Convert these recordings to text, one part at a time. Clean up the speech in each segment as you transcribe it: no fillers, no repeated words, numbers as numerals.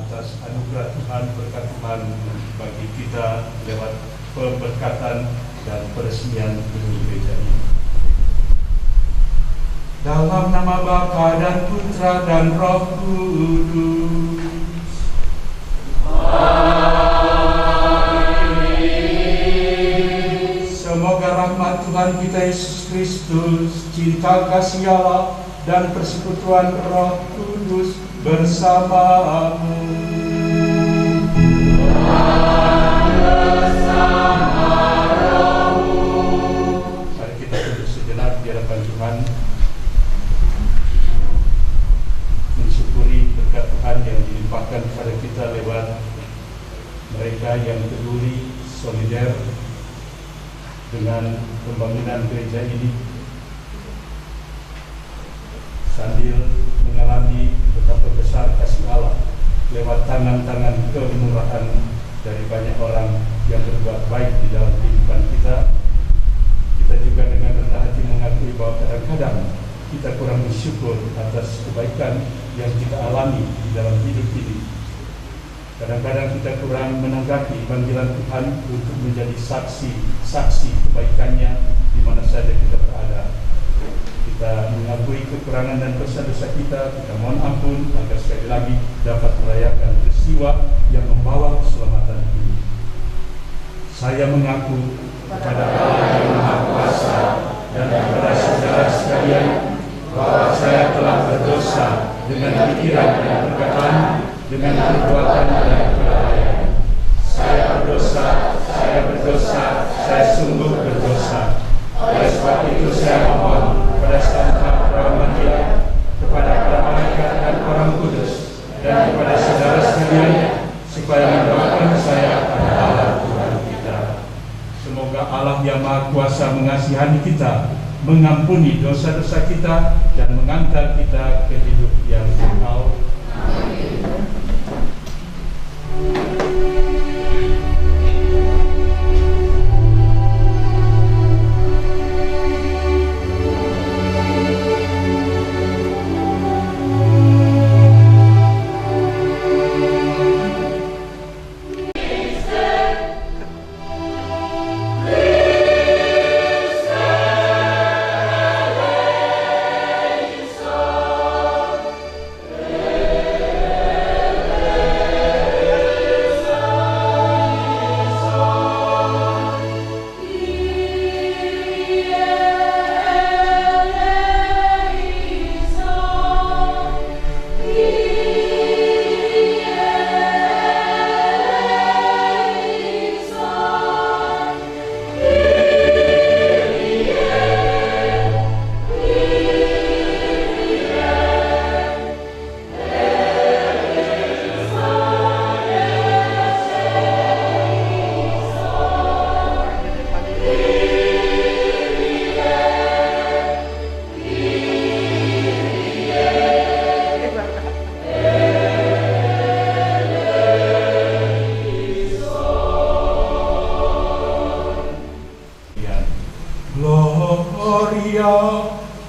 atas anugerah Tuhan, berkat Tuhan bagi kita lewat pemberkatan dan peresmian gedung gereja ini. Dalam nama Bapa dan Putra dan Roh Kudus. Amin. Semoga rahmat Tuhan kita Yesus Kristus, cinta kasih Allah, dan persekutuan Roh Kudus bersamamu. Mari kita duduk sejenak di hadapan Tuhan, mensyukuri berkat Tuhan yang dilimpahkan kepada kita lewat mereka yang peduli, solider dengan pembangunan gereja ini, sambil mengalami betapa besar kasih Allah lewat tangan-tangan kemurahan dari banyak orang yang berbuat baik di dalam kehidupan kita. Kita juga dengan rendah hati mengakui bahwa kadang-kadang kita kurang bersyukur atas kebaikan yang kita alami di dalam hidup ini. Kadang-kadang kita kurang menanggapi panggilan Tuhan untuk menjadi saksi kebaikannya di mana saja kita berada. Kita mengakui kekurangan dan dosa-dosa kita mohon ampun agar sekali lagi dapat merayakan peristiwa yang membawa keselamatan ini. Saya mengaku kepada Allah yang Maha Kuasa dan kepada saudara sekalian bahwa saya telah berdosa dengan pikiran dan perkataan, dengan perbuatan dan kelalaian. Saya berdosa, saya sungguh berdosa. Oleh sebab itu saya mohon kepada Sang Rahmatia, kepada para malaikat dan orang kudus, dan kepada saudara sekalian, supaya mendoakan saya pada Allah Tuhan kita. Semoga Allah yang Maha Kuasa mengasihani kita, mengampuni dosa-dosa kita, dan mengantar kita ke hidup yang kekal. Amin.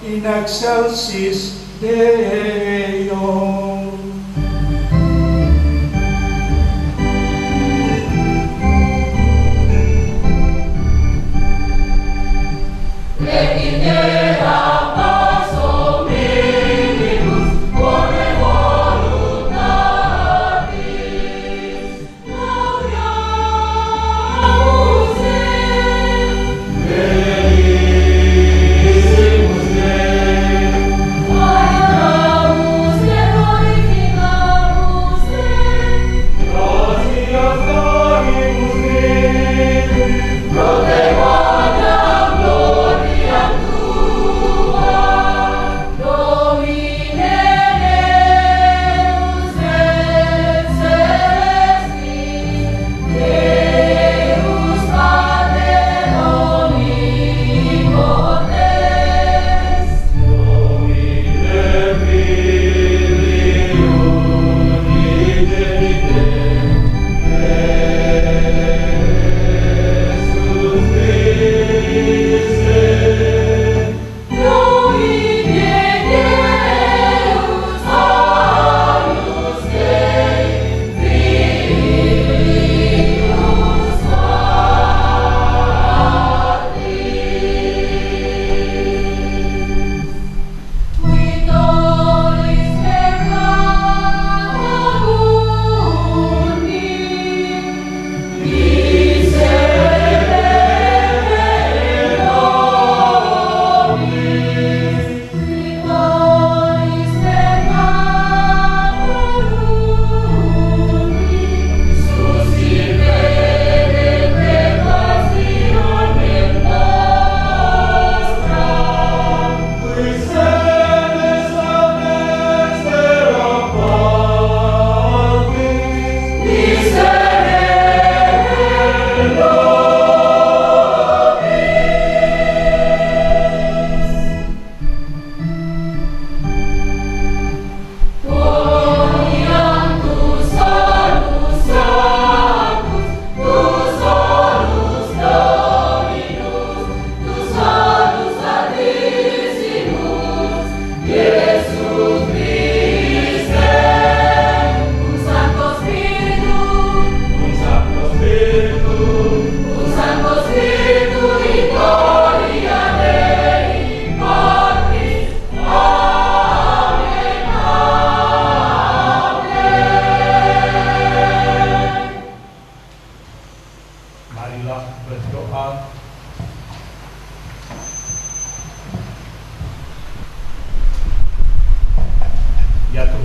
In excelsis Deo. Amen.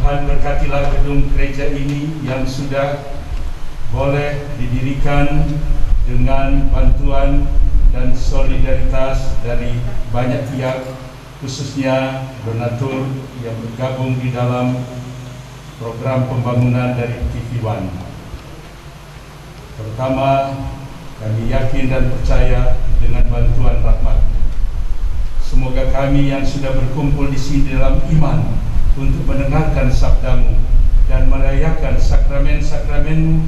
Tuhan berkatilah gedung gereja ini yang sudah boleh didirikan dengan bantuan dan solidaritas dari banyak pihak, khususnya donatur yang bergabung di dalam program pembangunan dari TV One. Pertama, kami yakin dan percaya dengan bantuan rahmat. Semoga kami yang sudah berkumpul di sini dalam iman untuk mendengarkan sabdamu dan merayakan sakramen-sakramenmu,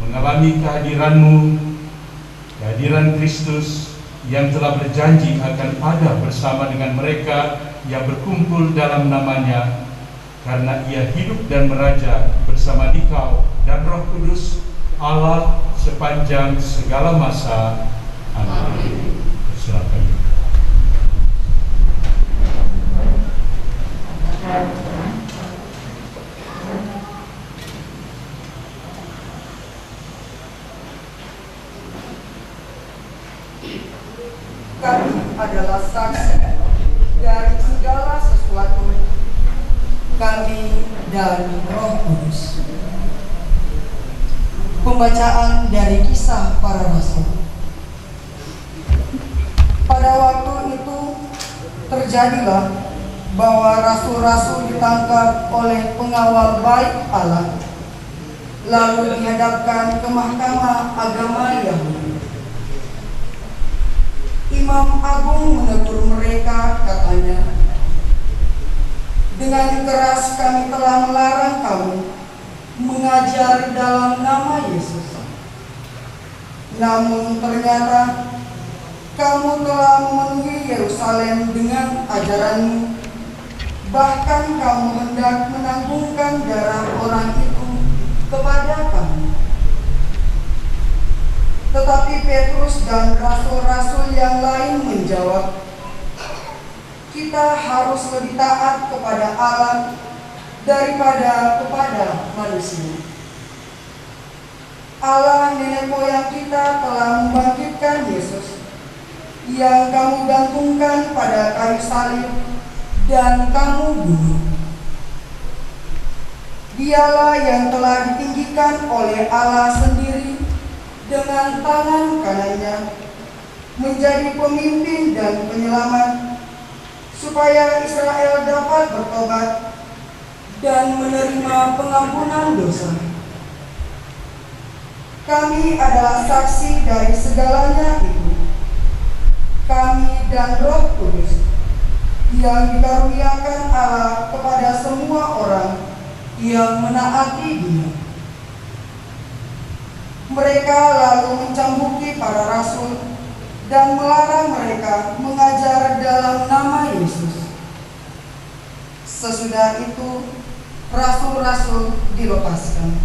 mengalami kehadiranmu, kehadiran Kristus yang telah berjanji akan ada bersama dengan mereka yang berkumpul dalam namanya, karena ia hidup dan meraja bersama Dikau dan Roh Kudus Allah sepanjang segala masa. Amin. Silakan. Kami adalah saksi dari segala sesuatu, kami dan Roh Kudus. Pembacaan dari Kisah Para Rasul. Pada waktu itu terjadilah bahwa rasul-rasul ditangkap oleh pengawal baik Allah, lalu dihadapkan ke mahkamah agama Yahudi. Imam Agung menegur mereka, katanya, "Dengan keras kami telah melarang kamu mengajar dalam nama Yesus. Namun ternyata kamu telah memenuhi Yerusalem dengan ajaranmu. Bahkan kamu hendak menanggungkan darah orang itu kepada kami." Tetapi Petrus dan rasul-rasul yang lain menjawab, "Kita harus lebih taat kepada Allah daripada kepada manusia. Allah nenek moyang kita telah membangkitkan Yesus yang kamu gantungkan pada kayu salib dan kamu bunuh. Dialah yang telah ditinggikan oleh Allah sendiri dengan tangan kanannya menjadi pemimpin dan penyelamat, supaya Israel dapat bertobat dan menerima pengampunan dosa. Kami adalah saksi dari segalanya itu, kami dan Roh Kudus yang dikaruniakan Allah kepada semua orang yang menaati Dia." Mereka lalu mencambuki para rasul dan melarang mereka mengajar dalam nama Yesus. Sesudah itu rasul-rasul dilepaskan.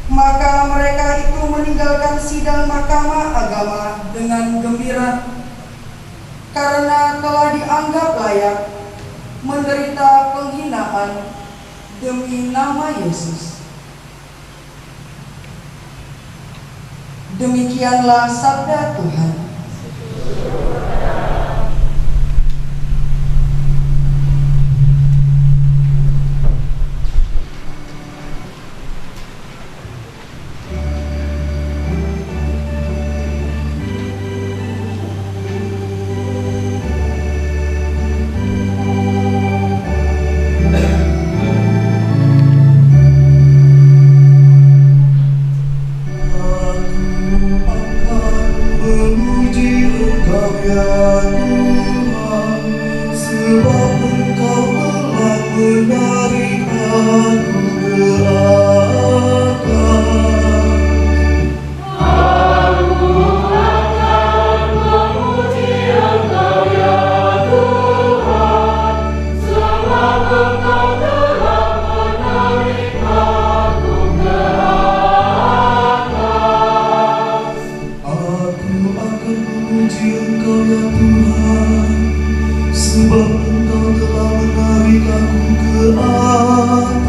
Maka mereka itu meninggalkan sidang mahkamah agama dengan gembira, karena telah dianggap layak menderita penghinaan demi nama Yesus. Demikianlah sabda Tuhan. Sebab Engkau telah menarik aku ke atas.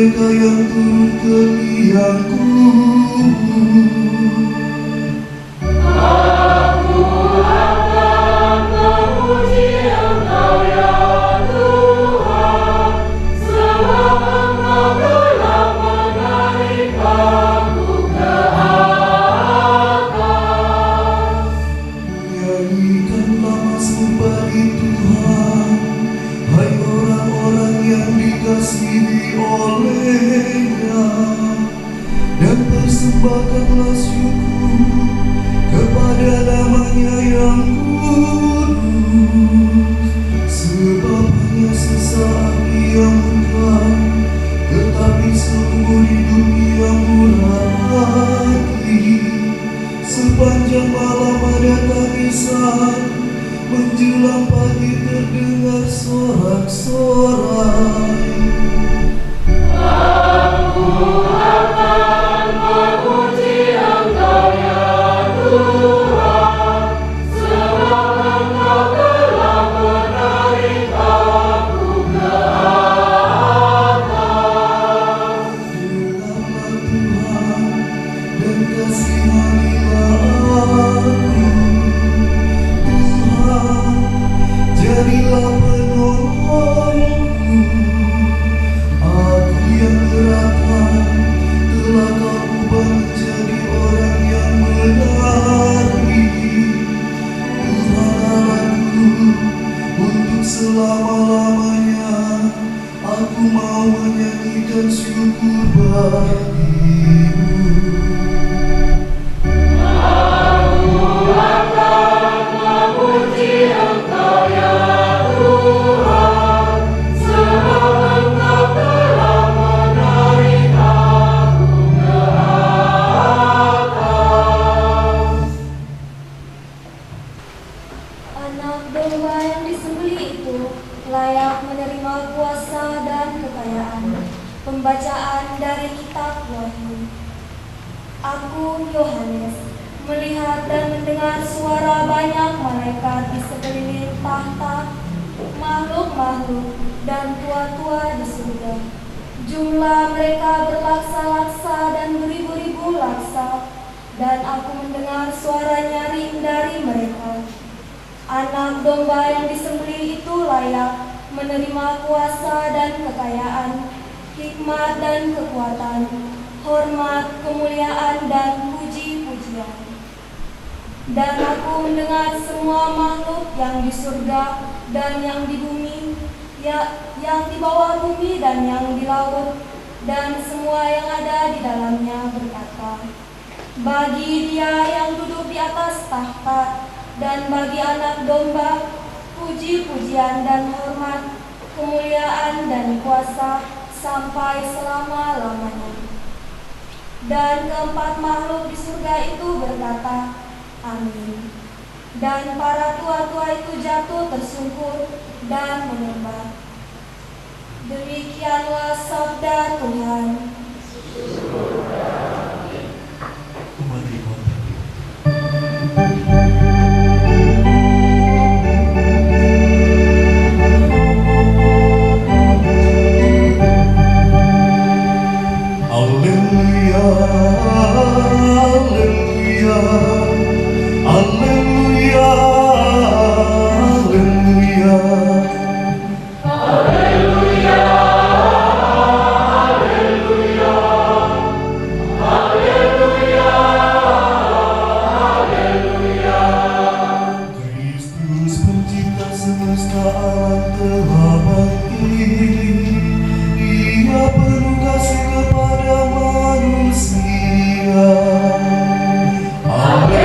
mereka yang turun ke liangku. Aku akan memuji Engkau ya Tuhan, sebab Engkau telah menarik aku ke atas. Nyanyikanlah mazmur bagi Tuhan, hai orang-orang yang dikasihi oleh-Nya, dan persembahkanlah syukur kepada nama-Nya yang kudus. Sebab hanya sesaat Ia murka, tetapi seumur hidup Ia murah hati. Sepanjang malam ada tangisan, menjelang pagi terdengar sorak-sorai. Aku akan memuji Engkau ya Tuhan, sebab Engkau telah menarik aku ke atas. Dengarlah Tuhan dan kasihanilah aku. Tuhan, jadilah penolongku. Aku yang gerakan telah Kau ubah menjadi orang yang menarik. Tuhan Allahku, untuk selama-lamanya aku mau menyanyikan syukur bagi-Mu. Aku akan memuji Engkau ya Tuhan, sebab Engkau telah menarik aku ke atas. Anak domba yang disembelih itu layak menerima kuasa dan kekayaan. Pembacaan dari kitab Wahyu. Aku, Yohanes, melihat dan mendengar suara banyak malaikat di sekeliling tahta, makhluk-makhluk dan tua-tua di surga. Jumlah mereka berlaksa-laksa dan beribu-ribu laksa, dan aku mendengar suara nyaring dari mereka. Anak domba yang disembelih itu layak menerima kuasa dan kekayaan, hikmat dan kekuatan, hormat, kemuliaan, dan puji-pujian. Dan aku mendengar semua makhluk yang di surga dan yang di bumi, yang di bawah bumi dan yang di laut, dan semua yang ada di dalamnya berkata, bagi Dia yang duduk di atas tahta dan bagi Anak domba, puji-pujian dan hormat, kemuliaan dan kuasa sampai selama-lamanya. Dan keempat makhluk di surga itu berkata, amin. Dan para tua-tua itu jatuh tersungkur dan menyembah. Demikianlah sabda Tuhan. Alleluia, alleluia, alleluia, alleluia. Kristus pencipta semesta alam telah bangkit. Ia penuh kasih kepada manusia. Amin.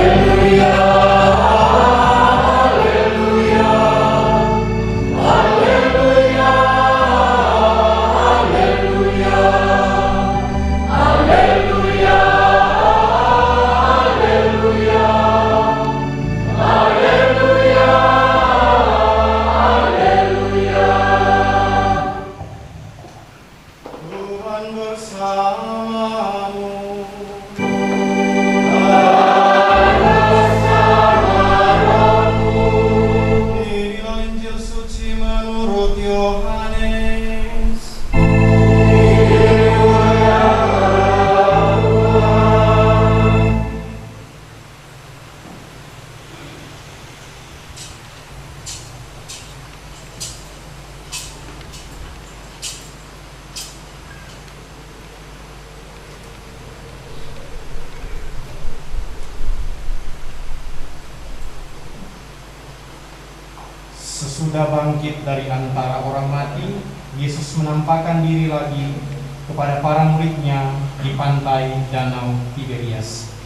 Sesudah bangkit dari antara orang mati, Yesus menampakkan diri lagi kepada para murid-Nya di pantai Danau Tiberias.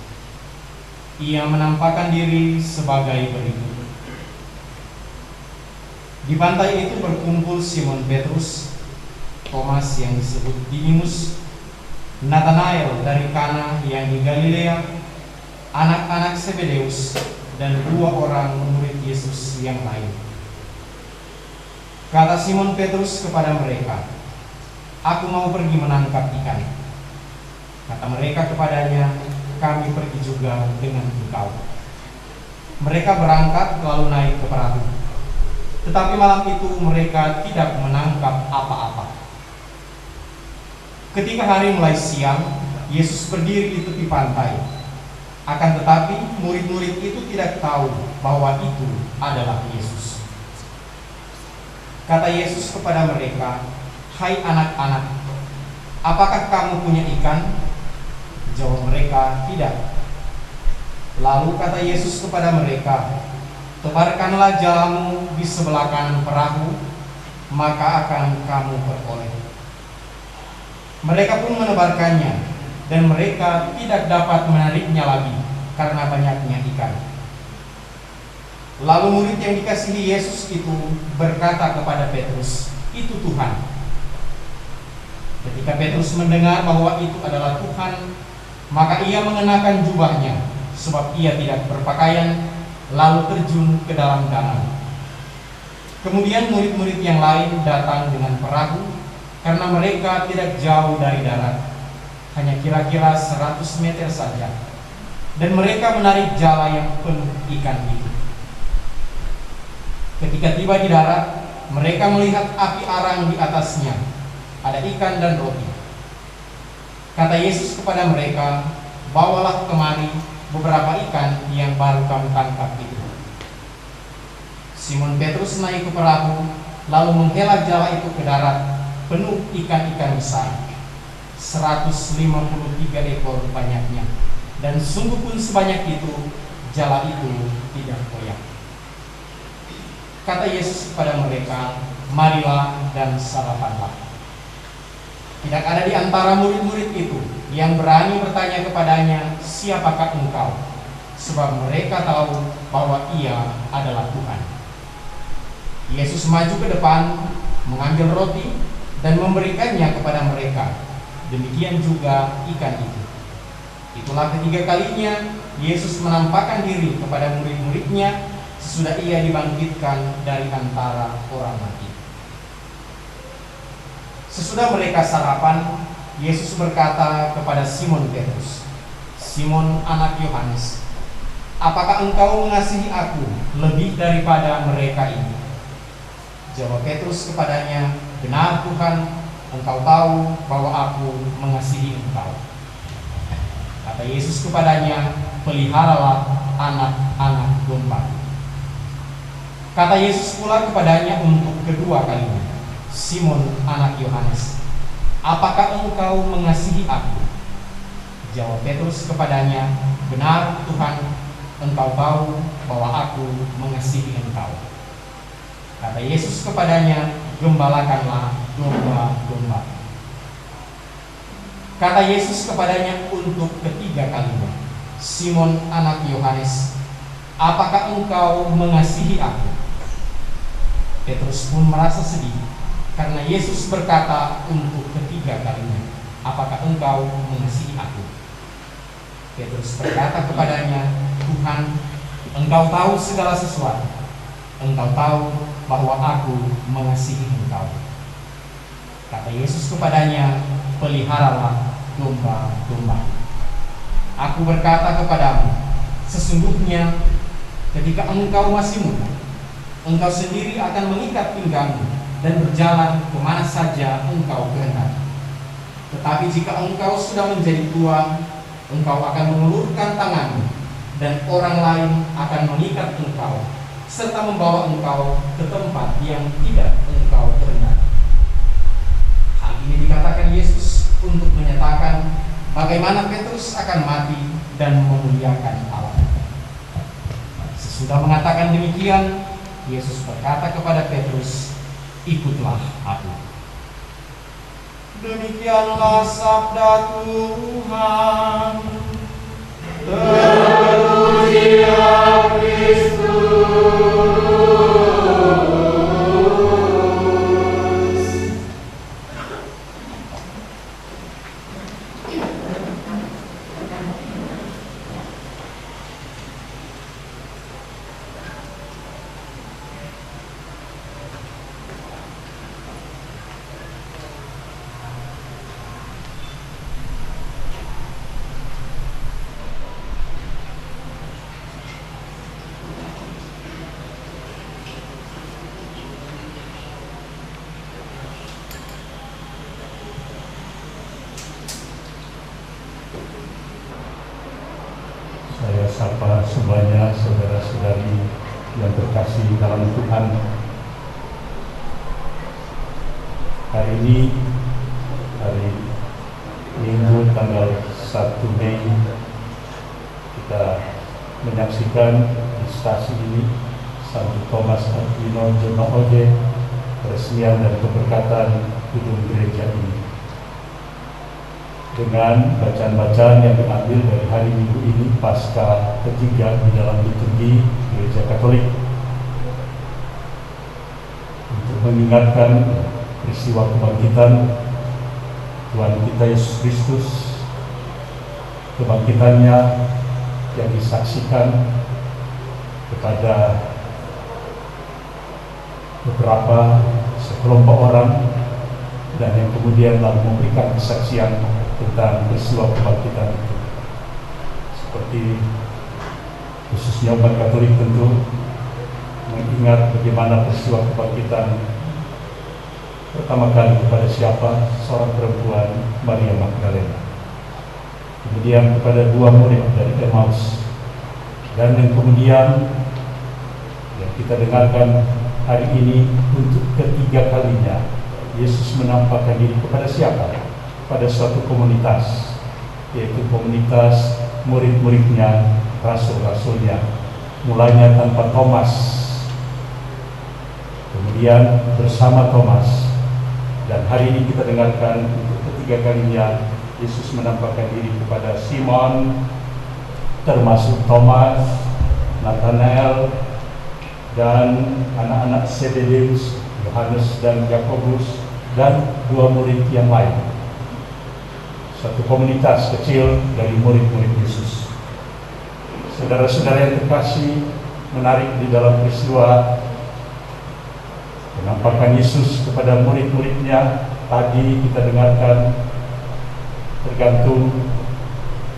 Ia menampakkan diri sebagai berikut. Di pantai itu berkumpul Simon Petrus, Thomas yang disebut Didimus, Nathanael dari Kana yang di Galilea, anak-anak Zebedeus, dan 2 orang murid Yesus yang lain. Kata Simon Petrus kepada mereka, "Aku mau pergi menangkap ikan." Kata mereka kepadanya, "Kami pergi juga dengan engkau." Mereka berangkat lalu naik ke perahu. Tetapi malam itu mereka tidak menangkap apa-apa. Ketika hari mulai siang, Yesus berdiri di tepi pantai. Akan tetapi murid-murid itu tidak tahu bahwa itu adalah Yesus. Kata Yesus kepada mereka, "Hai anak-anak, apakah kamu punya ikan?" Jawab mereka, "Tidak." Lalu kata Yesus kepada mereka, "Tebarkanlah jalamu di sebelah kanan perahu, maka akan kamu peroleh." Mereka pun menebarkannya, dan mereka tidak dapat menariknya lagi karena banyaknya ikan. Lalu murid yang dikasihi Yesus itu berkata kepada Petrus, "Itu Tuhan." Ketika Petrus mendengar bahwa itu adalah Tuhan, maka ia mengenakan jubahnya, sebab ia tidak berpakaian, lalu terjun ke dalam danau. Kemudian murid-murid yang lain datang dengan perahu, karena mereka tidak jauh dari darat, hanya kira-kira 100 meter saja, dan mereka menarik jala yang penuh ikan itu. Ketika tiba di darat, mereka melihat api arang di atasnya, ada ikan dan roti. Kata Yesus kepada mereka, "Bawalah kemari beberapa ikan yang baru kami tangkap itu." Simon Petrus naik ke perahu, lalu menghela jala itu ke darat, penuh ikan-ikan besar, 153 ekor banyaknya, dan sungguh pun sebanyak itu jala itu tidak koyak. Kata Yesus kepada mereka, "Marilah dan sarapanlah." Tidak ada di antara murid-murid itu yang berani bertanya kepadanya, "Siapakah engkau?" Sebab mereka tahu bahwa ia adalah Tuhan. Yesus maju ke depan, mengambil roti, dan memberikannya kepada mereka. Demikian juga ikan itu. Itulah ketiga kalinya Yesus menampakkan diri kepada murid-muridnya sesudah ia dibangkitkan dari antara orang mati. Sesudah mereka sarapan, Yesus berkata kepada Simon Petrus, "Simon anak Yohanes, apakah engkau mengasihi aku lebih daripada mereka ini?" Jawab Petrus kepadanya, "Benar Tuhan, engkau tahu bahwa aku mengasihi engkau." Kata Yesus kepadanya, "Peliharalah anak-anak domba." Kata Yesus pula kepadanya untuk kedua kalinya, "Simon anak Yohanes, apakah engkau mengasihi aku?" Jawab Petrus kepadanya, "Benar Tuhan, engkau tahu bahwa aku mengasihi engkau." Kata Yesus kepadanya, "Gembalakanlah domba-domba." Kata Yesus kepadanya untuk ketiga kalinya, "Simon anak Yohanes, apakah engkau mengasihi aku?" Petrus pun merasa sedih karena Yesus berkata untuk ketiga kalinya, "Apakah engkau mengasihi aku?" Petrus berkata kepadanya, "Tuhan, engkau tahu segala sesuatu. Engkau tahu bahwa aku mengasihi engkau." Kata Yesus kepadanya, "Peliharalah domba-domba. Aku berkata kepadamu, sesungguhnya ketika engkau masih muda, engkau sendiri akan mengikat pinggangmu dan berjalan kemana saja engkau kehendaki. Tetapi jika engkau sudah menjadi tua, engkau akan mengulurkan tanganmu, dan orang lain akan mengikat engkau, serta membawa engkau ke tempat yang tidak engkau kehendaki." Hal ini dikatakan Yesus untuk menyatakan bagaimana Petrus akan mati dan memuliakan Allah. Sesudah mengatakan demikian, Yesus berkata kepada Petrus, "Ikutlah aku." Demikianlah sabda Tuhan. Terpujilah Kristus. Saya sapa semuanya saudara-saudari yang terkasih dalam Tuhan. Hari ini, hari Minggu tanggal 1 Mei, kita menyaksikan di stasi ini Santo Thomas Aquino Jonohoge, peresmian dan keberkatan gedung gereja ini. Dengan bacaan-bacaan yang diambil dari hari Minggu ini pasca ketiga di dalam liturgi Gereja Katolik, untuk mengingatkan peristiwa kebangkitan Tuhan kita Yesus Kristus, kebangkitannya yang disaksikan kepada beberapa sekelompok orang, dan yang kemudian lalu memberikan kesaksian tentang peristiwa kebangkitan itu. Seperti khususnya umat Katolik tentu mengingat bagaimana peristiwa kebangkitan pertama kali kepada siapa? Seorang perempuan, Maria Magdalena. Kemudian kepada dua murid dari Emmaus, dan yang kemudian yang kita dengarkan hari ini untuk ketiga kalinya Yesus menampakkan diri kepada siapa? Pada suatu komunitas, yaitu komunitas murid-muridnya, rasul-rasulnya. Mulanya tanpa Thomas, kemudian bersama Thomas, dan hari ini kita dengarkan untuk ketiga kalinya Yesus menampakkan diri kepada Simon, termasuk Thomas, Nathanael, dan anak-anak Zebedeus, Yohanes dan Yakobus, dan dua murid yang lain. Satu komunitas kecil dari murid-murid Yesus. Saudara-saudara yang terkasih, menarik di dalam peristiwa penampakan Yesus kepada murid-muridnya tadi kita dengarkan tergantung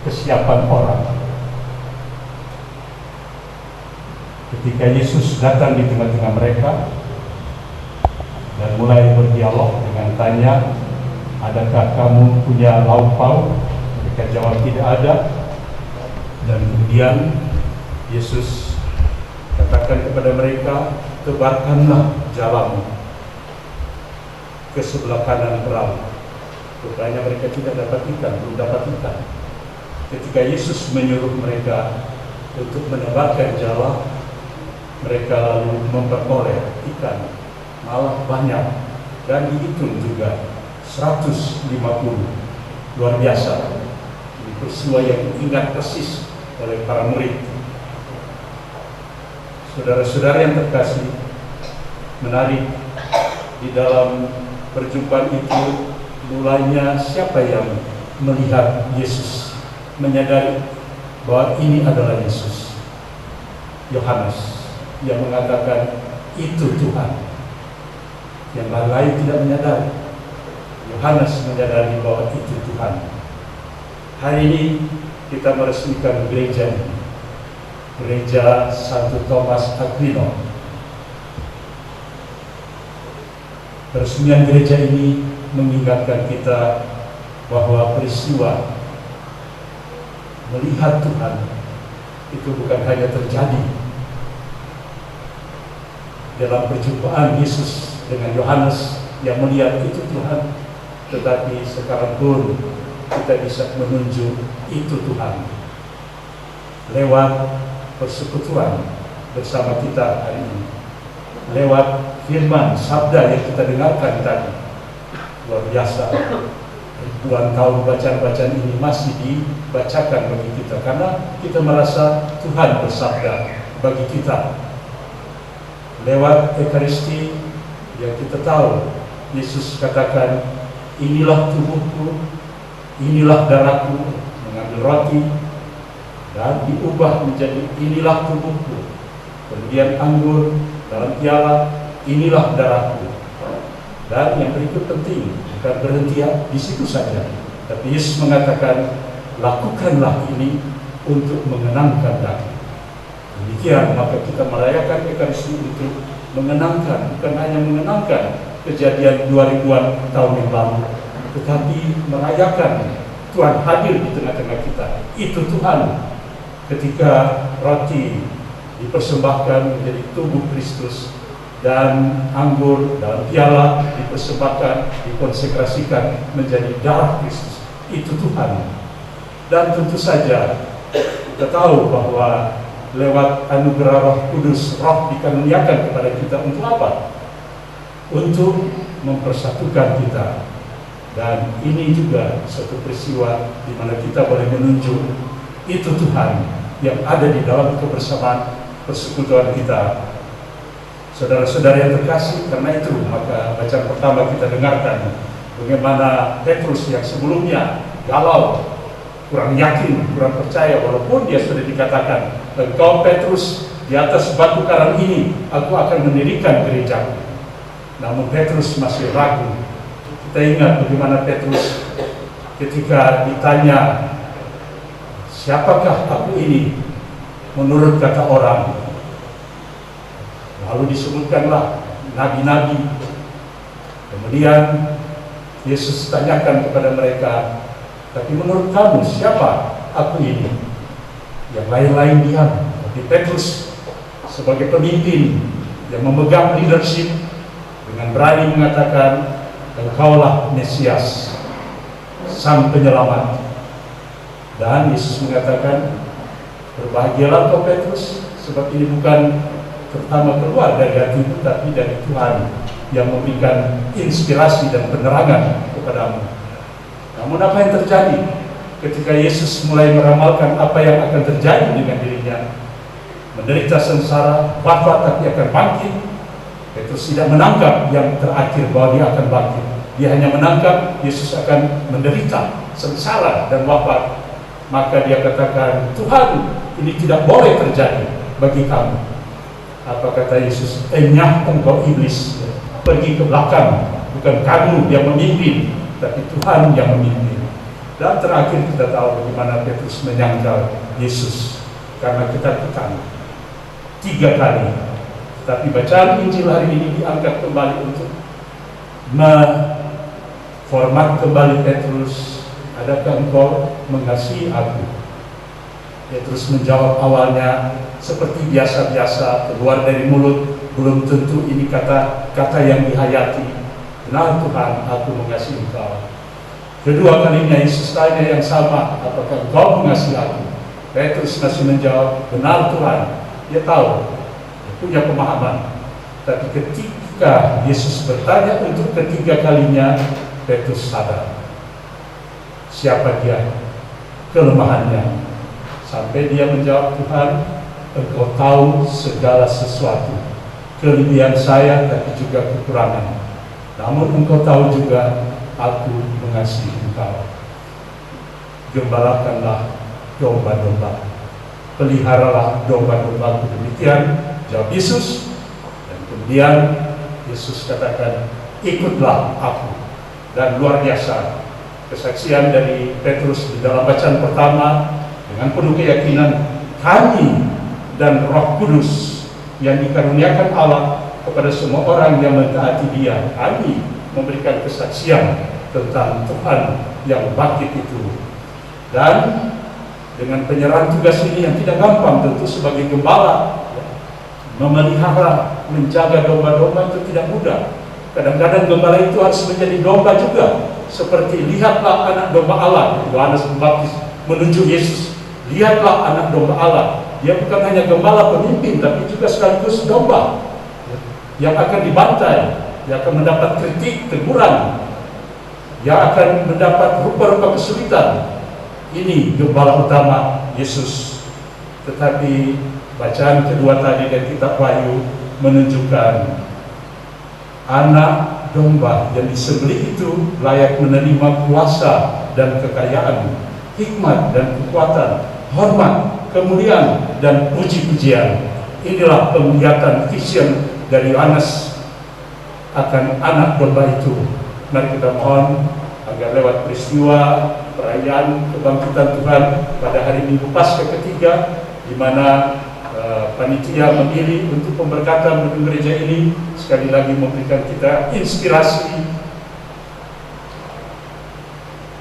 kesiapan orang. Ketika Yesus datang di tengah-tengah mereka dan mulai berdialog dengan tanya, "Adakah kamu punya lauk pauk?" Mereka jawab, "Tidak ada." Dan kemudian Yesus katakan kepada mereka, "Tebarkanlah jalamu ke sebelah kanan perahu." Rupanya mereka tidak dapat ikan, belum dapat ikan. Ketika Yesus menyuruh mereka untuk menebarkan jala, mereka lalu memperoleh ikan, malah banyak, dan dihitung juga 150. Luar biasa. Ini peristiwa yang diingat persis oleh para murid. Saudara-saudara yang terkasih, menarik di dalam perjumpaan itu, mulanya siapa yang melihat Yesus, menyadari bahwa ini adalah Yesus? Yohanes yang mengatakan itu Tuhan. Yang lain tidak menyadari. Yohanes menyadari bahwa itu Tuhan. Hari ini kita meresmikan gereja ini, Gereja Santo Thomas Aquino. Peresmian gereja ini mengingatkan kita bahwa peristiwa melihat Tuhan itu bukan hanya terjadi dalam perjumpaan Yesus dengan Yohanes yang melihat itu Tuhan, tetapi sekarang pun kita bisa menunjuk itu Tuhan lewat persekutuan bersama kita hari ini. lewat firman sabda yang kita dengarkan tadi. Luar biasa, ribuan tahun bacaan-bacaan ini masih dibacakan bagi kita karena kita merasa Tuhan bersabda bagi kita. Lewat Ekaristi yang kita tahu Yesus katakan, inilah tubuhku, inilah darahku, mengambil roti dan diubah menjadi inilah tubuhku. Kemudian anggur dalam piala, inilah darahku. Dan yang berikut penting, bukan berhenti di situ saja, tapi Yesus mengatakan, lakukanlah ini untuk mengenangkan aku. Demikian maka kita merayakan Ekaristi untuk mengenangkan, bukan hanya mengenangkan kejadian 2000-an tahun yang lalu, tetapi merayakan Tuhan hadir di tengah-tengah kita. Itu Tuhan ketika roti dipersembahkan menjadi tubuh Kristus dan anggur dalam piala dipersembahkan, dikonsekrasikan menjadi darah Kristus. Itu Tuhan. Dan tentu saja kita tahu bahwa lewat anugerah Roh Kudus, Roh dikaruniakan kepada kita untuk apa? Untuk mempersatukan kita. Dan ini juga suatu peristiwa di mana kita boleh menunjuk itu Tuhan yang ada di dalam kebersamaan persekutuan kita. Saudara-saudara yang terkasih, karena itu maka bacaan pertama kita dengarkan bagaimana Petrus yang sebelumnya galau, kurang yakin, kurang percaya, walaupun dia sudah dikatakan, engkau Petrus, di atas batu karang ini aku akan mendirikan gerejaku. Namun Petrus masih ragu. Kita ingat bagaimana Petrus ketika ditanya, siapakah aku ini menurut kata orang? Lalu disebutkanlah nabi-nabi. Kemudian Yesus tanyakan kepada mereka, tapi menurut kamu siapa aku ini? Yang lain-lain diam, tapi Petrus sebagai pemimpin yang memegang leadership dengan berani mengatakan, engkaulah Mesias, Sang Penyelamat. Dan Yesus mengatakan, berbahagialah kau Petrus, sebab ini bukan pertama keluar dari hatimu, tapi dari Tuhan yang memberikan inspirasi dan penerangan kepadamu. Namun apa yang terjadi ketika Yesus mulai meramalkan apa yang akan terjadi dengan dirinya? Menderita sengsara, wafat tapi akan bangkit. Petrus tidak menangkap yang terakhir bahwa dia akan bangkit. Dia hanya menangkap Yesus akan menderita sengsara dan wafat. Maka dia katakan, Tuhan, ini tidak boleh terjadi bagi kamu. Apa kata Yesus? Enyah engkau iblis, pergi ke belakang. Bukan kamu yang memimpin, tapi Tuhan yang memimpin. Dan terakhir kita tahu bagaimana Petrus menyangkal Yesus karena ketakutan 3 kali. Tapi bacaan Injil hari ini diangkat kembali untuk format kembali Petrus, adakah engkau mengasihi aku? Petrus menjawab awalnya seperti biasa-biasa, keluar dari mulut, belum tentu ini kata yang dihayati. Benar Tuhan, aku mengasihi engkau. Kedua kalinya Yesus tanya yang sama, apakah engkau mengasihi aku? Petrus masih menjawab, benar Tuhan. Dia tahu, dia punya pemahaman. Tapi ketika Yesus bertanya untuk ketiga kalinya, Petrus sadar siapa dia, kelemahannya. Sampai dia menjawab, Tuhan, engkau tahu segala sesuatu, kelebihan saya tapi juga kekurangan. Namun engkau tahu juga aku mengasihi engkau. Gembalakanlah domba-domba, peliharalah domba-dombaku. Demikian jawab Yesus. Dan kemudian Yesus katakan, ikutlah aku. Dan luar biasa kesaksian dari Petrus di dalam bacaan pertama dengan penuh keyakinan, kami dan Roh Kudus yang dikaruniakan Allah kepada semua orang yang mentaati Dia, kami memberikan kesaksian tentang Tuhan yang bangkit itu. Dan dengan penyerahan tugas ini yang tidak gampang, tentu sebagai gembala memelihara, menjaga domba-domba itu tidak mudah. Kadang-kadang gembala itu harus menjadi domba juga. Seperti lihatlah anak domba Allah, Yohanes Pembaptis menunjuk Yesus. Lihatlah anak domba Allah. Dia bukan hanya gembala pemimpin, tapi juga sekaligus domba. yang akan dibantai, yang akan mendapat kritik, teguran, yang akan mendapat rupa-rupa kesulitan. Ini gembala utama Yesus. Tetapi bacaan kedua tadi dari kitab Wahyu menunjukkan anak domba yang disembelih itu layak menerima kuasa dan kekayaan, hikmat dan kekuatan, hormat, kemuliaan dan puji-pujian. Inilah penglihatan vision dari Yohanes akan anak domba itu. Mari kita mohon agar lewat peristiwa perayaan kebangkitan Tuhan pada hari Minggu Paskah ketiga, di mana panitia memilih untuk pemberkatan gedung gereja ini, sekali lagi memberikan kita inspirasi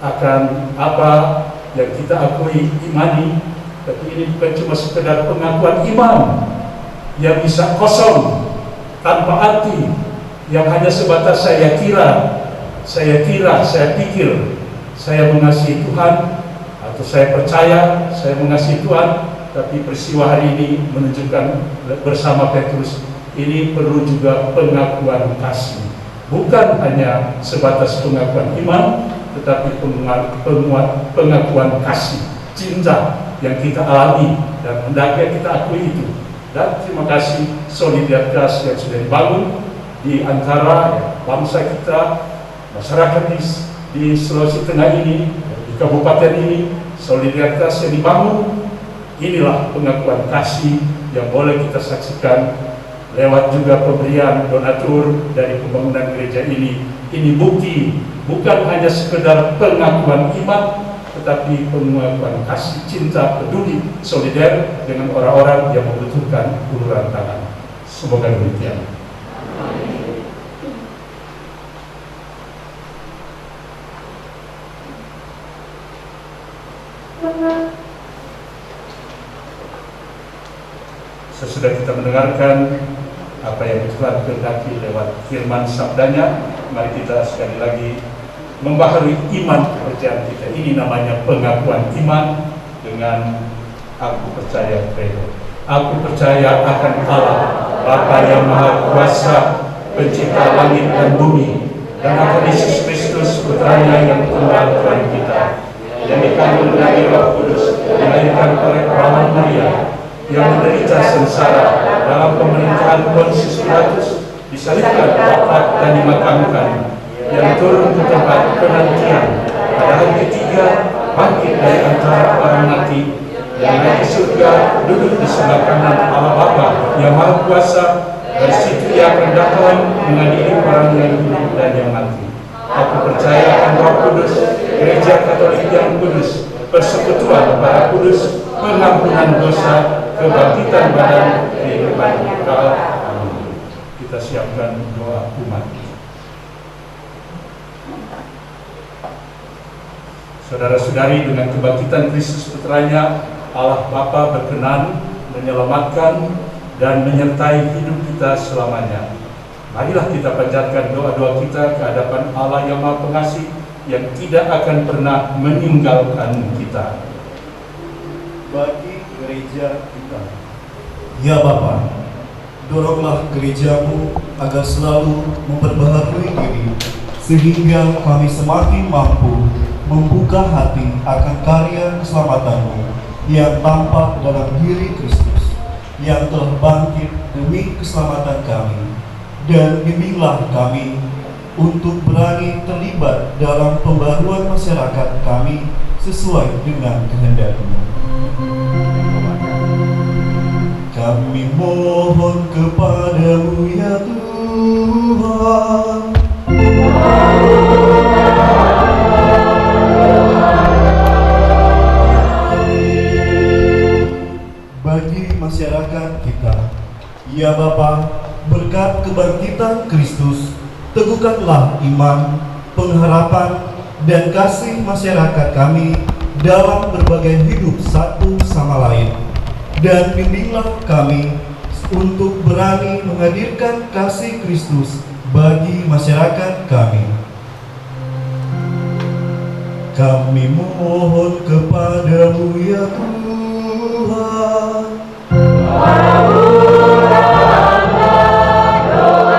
akan apa yang kita akui, imani. Tapi ini bukan cuma sekedar pengakuan iman yang bisa kosong, tanpa arti, yang hanya sebatas saya kira, saya pikir, saya mengasihi Tuhan, atau saya percaya saya mengasihi Tuhan. Tapi peristiwa hari ini menunjukkan bersama Petrus, ini perlu juga pengakuan kasih. Bukan hanya sebatas pengakuan iman, tetapi pengakuan kasih, cinta yang kita alami dan hendaknya kita akui itu. Dan terima kasih solidaritas yang sudah dibangun di antara bangsa kita, masyarakat di Sulawesi Tengah ini, di kabupaten ini, solidaritas yang dibangun. Inilah pengakuan kasih yang boleh kita saksikan lewat juga pemberian donatur dari pembangunan gereja ini. Ini bukti, bukan hanya sekedar pengakuan iman, tetapi pengakuan kasih, cinta, peduli, solidar dengan orang-orang yang membutuhkan uluran tangan. Semoga demikian. Sesudah kita mendengarkan apa yang Tuhan kehendaki lewat firman sabdanya, mari kita sekali lagi membaharui iman kepercayaan kita. Ini namanya pengakuan iman dengan aku percaya credo. Aku percaya akan Allah, Bapa yang Maha Kuasa, pencipta langit dan bumi, dan akan Yesus Kristus putranya yang tunggal Tuhan kita, yang dikandung dari Roh Kudus, dilahirkan oleh Perawan Maria, yang menderita sengsara dalam pemerintahan Pontius Pilatus, disalibkan, wafat dan dimakamkan, yang turun ke tempat penantian, pada hari ketiga bangkit dari antara orang mati, yang naik ke surga, duduk di sebelah kanan Allah Bapa yang Maha Kuasa. Dari situ Ia akan datang mengadili orang yang hidup dan yang mati. Aku percaya akan Roh Kudus, Gereja Katolik yang kudus, persekutuan para kudus, pengampunan dosa, kebangkitan badan, kehidupan kekal. Amin. Kita siapkan doa umat. Saudara-saudari, dengan kebangkitan Kristus putranya, Allah Bapa berkenan menyelamatkan dan menyertai hidup kita selamanya. Marilah kita panjatkan doa-doa kita ke hadapan Allah yang Maha Pengasih, yang tidak akan pernah meninggalkan kita. Bagi gereja kita, ya Bapa, doronglah gerejamu agar selalu memperbaharui diri, sehingga kami semakin mampu membuka hati akan karya keselamatanmu yang tampak dalam diri Kristus, yang telah bangkit demi keselamatan kami. Dan bimbinglah kami untuk berani terlibat dalam pembaruan masyarakat kami sesuai dengan kehendak-Mu. Kami mohon kepadamu ya Tuhan, bagi masyarakat kita, ya Bapa, berkat kebangkitan Kristus, teguhkanlah iman, pengharapan, dan kasih masyarakat kami dalam berbagai hidup satu sama lain. Dan bimbinglah kami untuk berani menghadirkan kasih Kristus bagi masyarakat kami. Kami mohon kepadamu ya Tuhan, Kabulkanlah doa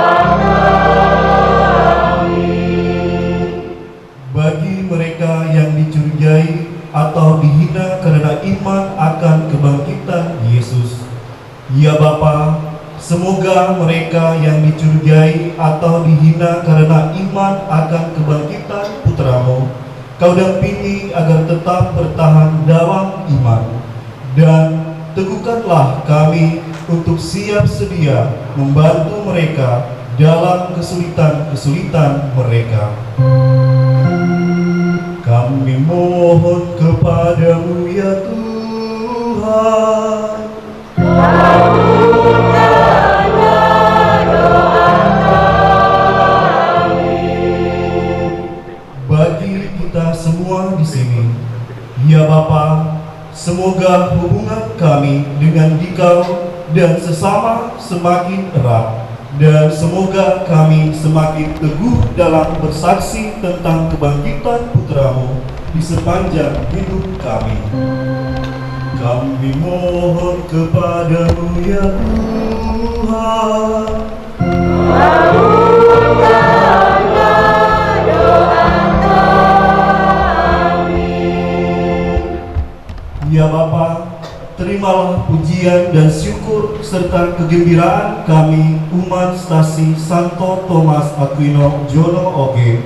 Ya Bapa, semoga mereka yang dicurigai atau dihina karena iman akan kebangkitan Putra-Mu, Kau dampingi agar tetap bertahan dalam iman, dan teguhkanlah kami untuk siap sedia membantu mereka dalam kesulitan-kesulitan mereka. Kami mohon kepadamu ya Tuhan. Bagi kita semua di sini, ya Bapa, semoga hubungan kami dengan Dikau dan sesama semakin erat, dan semoga kami semakin teguh dalam bersaksi tentang kebangkitan Putra-Mu di sepanjang hidup kami. Kami mohon kepadamu ya Tuhan. Ya Bapa, terimalah pujian dan syukur serta kegembiraan kami umat Stasi Santo Thomas Aquino Jono Oge,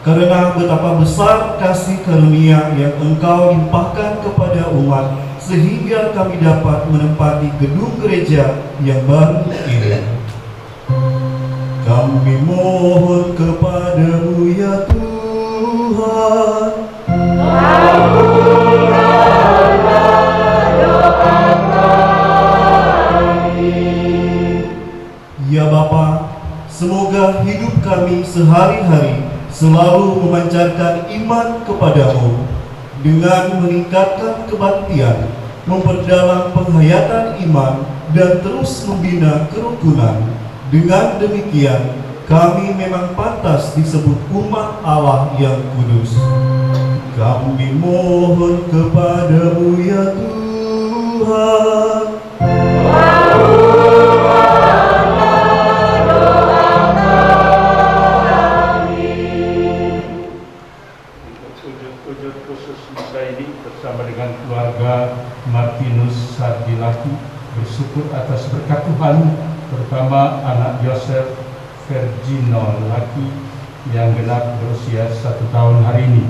karena betapa besar kasih karunia yang Engkau limpahkan kepada umat, sehingga kami dapat menempati gedung gereja yang baru ini. Kami mohon kepadamu ya Tuhan. Ya Bapa, semoga hidup kami sehari-hari selalu memancarkan iman kepadamu, dengan meningkatkan kebaktian, memperdalam penghayatan iman, dan terus membina kerukunan. Dengan demikian, kami memang pantas disebut umat Allah yang kudus. Kami mohon kepadamu ya Tuhan. Sujud khusus misa ini bersama dengan keluarga Martinus Sardilaki bersyukur atas berkat Tuhan, terutama anak Yosef Vergino Laki yang genap berusia 1 tahun hari ini,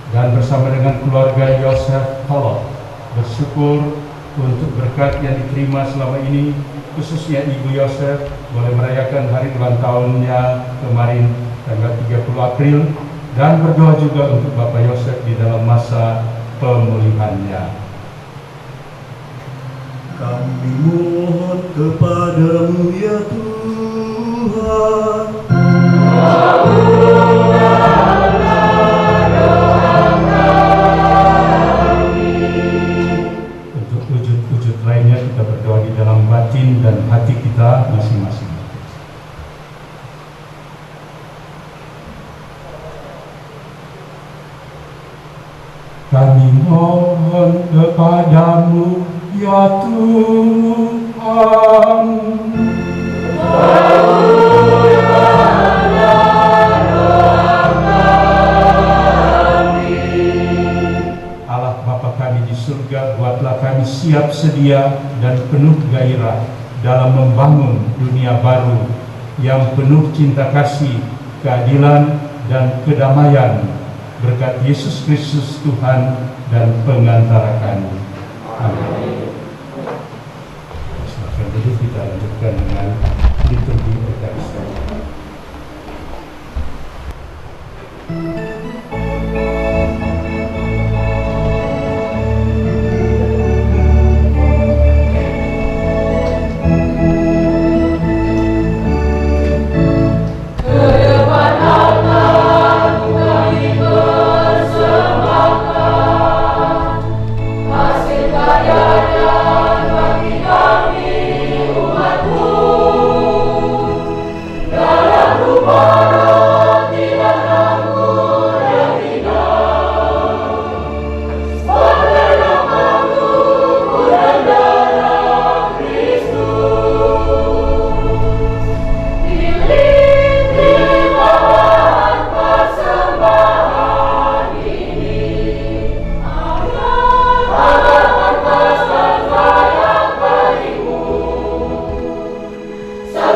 dan bersama dengan keluarga Yosef Tolok bersyukur untuk berkat yang diterima selama ini, khususnya Ibu Yosef boleh merayakan hari ulang tahunnya kemarin tanggal 30 April, dan berdoa juga untuk Bapak Yosef di dalam masa pemulihannya. Kami mohon kepadamu ya Tuhan. Untuk wujud-wujud lainnya kita berdoa di dalam batin dan hati kita masing-masing. Kami mohon kepadamu ya Tuhan. Allah Bapa kami di surga, buatlah kami siap sedia dan penuh gairah dalam membangun dunia baru yang penuh cinta kasih, keadilan, dan kedamaian, berkat Yesus Kristus Tuhan dan pengantara kami. Amin. Silakan duduk, kita lanjutkan dengan liturgi Eucharistia. Hasil karya dan bagi kami umatmu.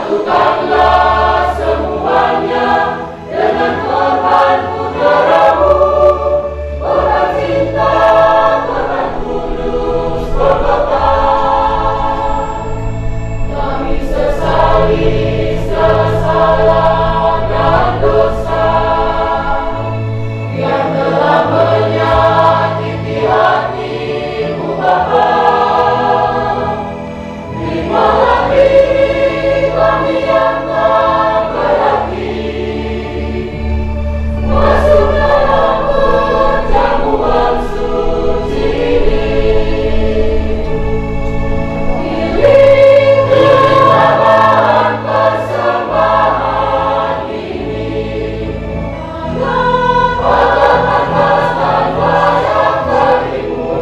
Satukanlah semuanya dengan korban puteramu, korban cinta, korban kudus, Golgota. Kami sesali segala salah dan dosa yang telah menyakiti hati-Mu, Bapa. Terimalah diri kami yang tak berarti, masuk dalam perjamuan suci ini. Pilihlah bahan persembahan ini, agar pantaskan layak bagi-Mu.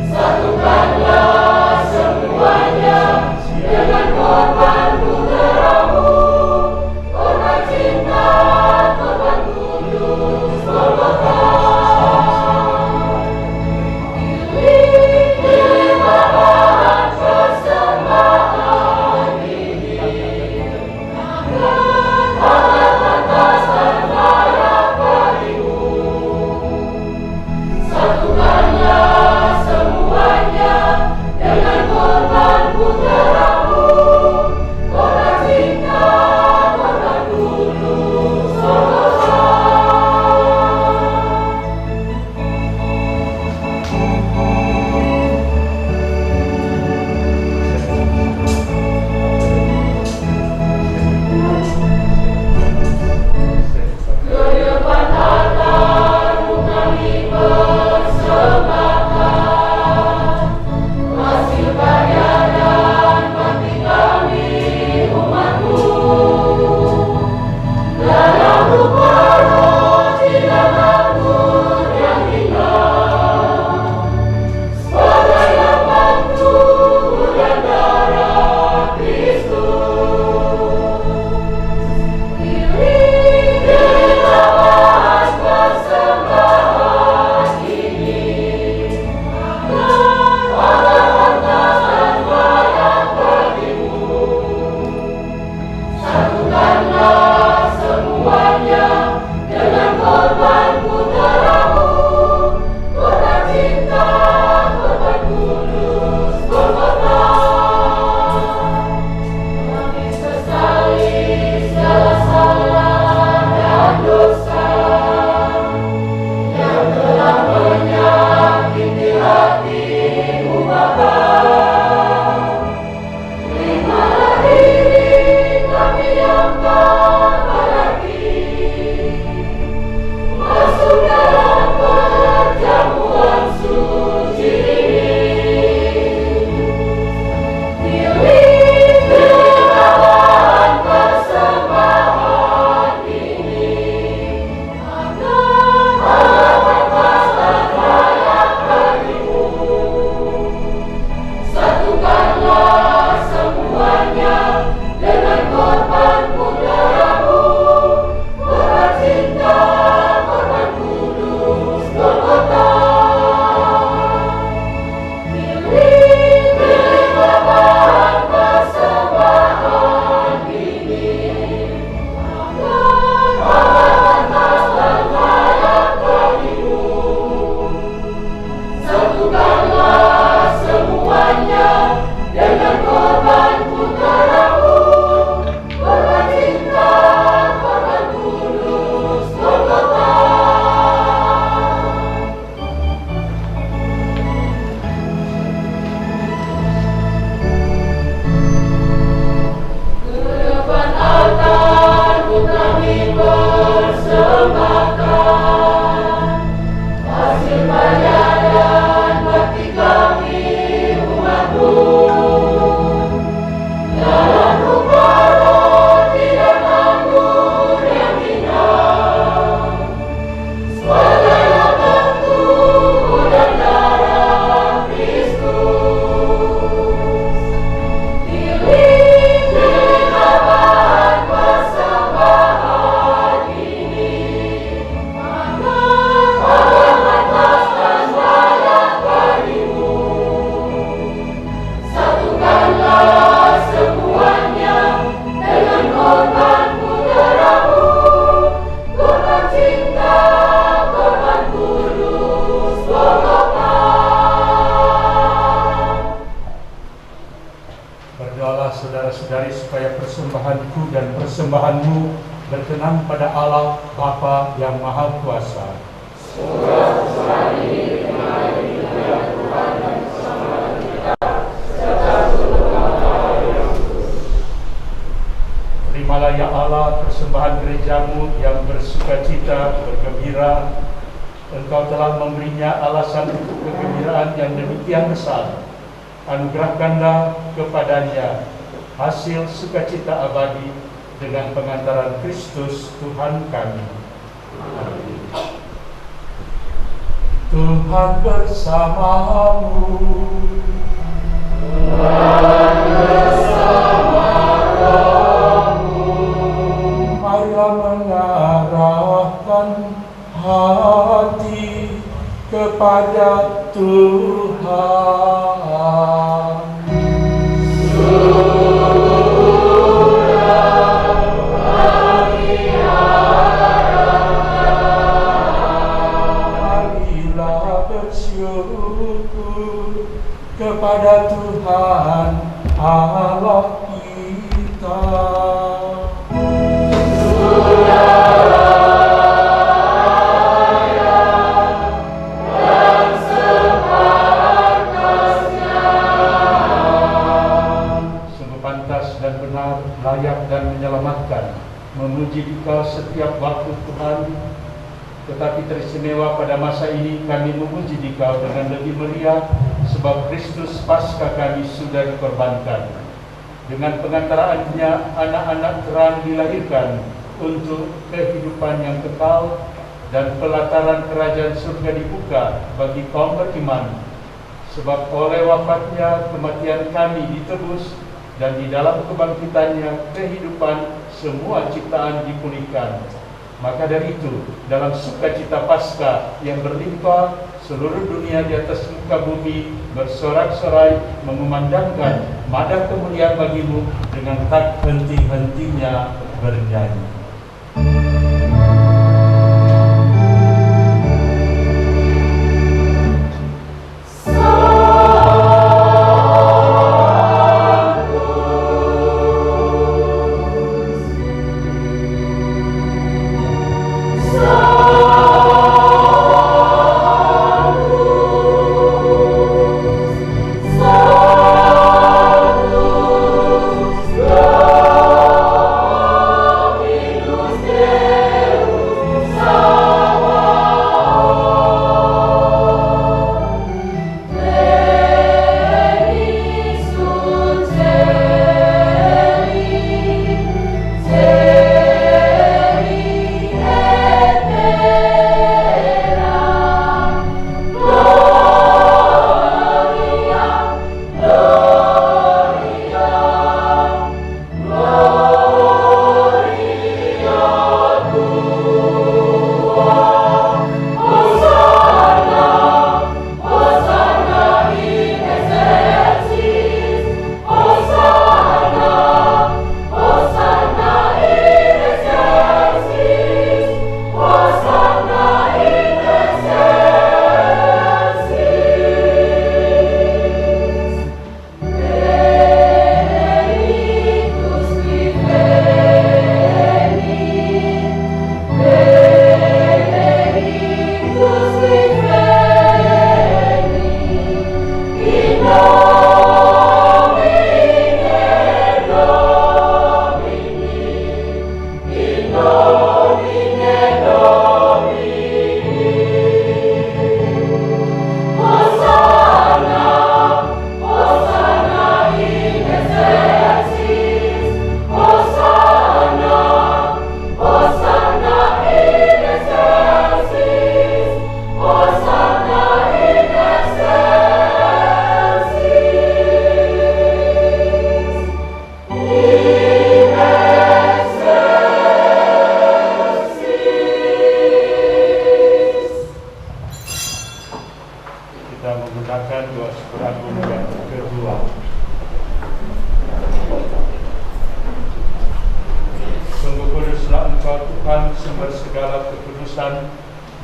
Satukanlah semuanya dengan korban berdoalah saudara-saudari supaya persembahanku dan persembahanmu berkenan pada Allah Bapa yang Maha Kuasa. Semoga persembahan ini diterima dari Tuhan dan keselamatan kita, serta untuk Allah yang kudus. Terimalah ya Allah persembahan gerejamu yang bersukacita, bergembira. Engkau telah memberinya alasan untuk kegembiraan yang demikian besar. Anugerahkanlah kepadanya hasil sukacita abadi dengan pengantaran Kristus Tuhan kami. Amin. Tuhan bersamamu. Tuhan bersama rohmu. Marilah mengarahkan hati kepada Tuhan. Marilah bersyukur kepada Tuhan Allah kita. Layak dan menyelamatkan, memuji Dikau setiap waktu Tuhan. Tetapi teristimewa pada masa ini kami memuji Dikau dengan lebih meriah, sebab Kristus Paskah kami sudah dikorbankan. Dengan pengantaraannya anak-anak terang dilahirkan untuk kehidupan yang kekal, dan pelataran kerajaan surga dibuka bagi kaum beriman. Sebab oleh wafatnya kematian kami ditebus, dan di dalam kebangkitannya kehidupan semua ciptaan dipulihkan. Maka dari itu, dalam sukacita Paskah yang berlimpah, seluruh dunia di atas muka bumi bersorak-sorai mengumandangkan madah kemuliaan bagimu dengan tak henti-hentinya bernyanyi.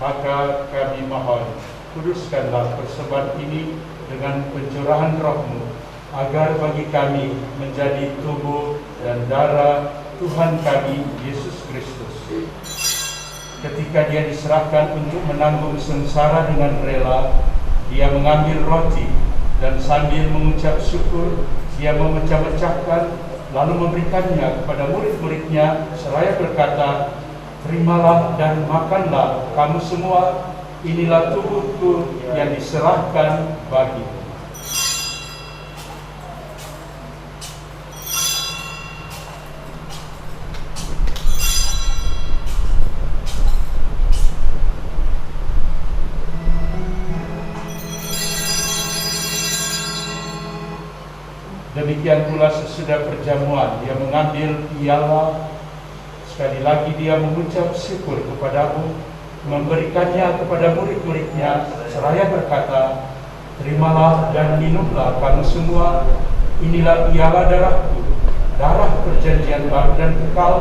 Maka kami mohon, kuduskanlah persembahan ini dengan pencurahan roh-Mu, agar bagi kami menjadi tubuh dan darah Tuhan kami Yesus Kristus. Ketika dia diserahkan untuk menanggung sengsara dengan rela, dia mengambil roti dan sambil mengucap syukur, dia memecah-mecahkan lalu memberikannya kepada murid-muridnya seraya berkata, "Terimalah dan makanlah kamu semua, inilah tubuhku yang diserahkan bagimu." Demikian pula sesudah perjamuan, dia mengambil piala. Sekali lagi dia mengucap syukur kepadamu, memberikannya kepada murid-muridnya seraya berkata, "Terimalah dan minumlah kamu semua, inilah piala darahku, darah perjanjian baru dan kekal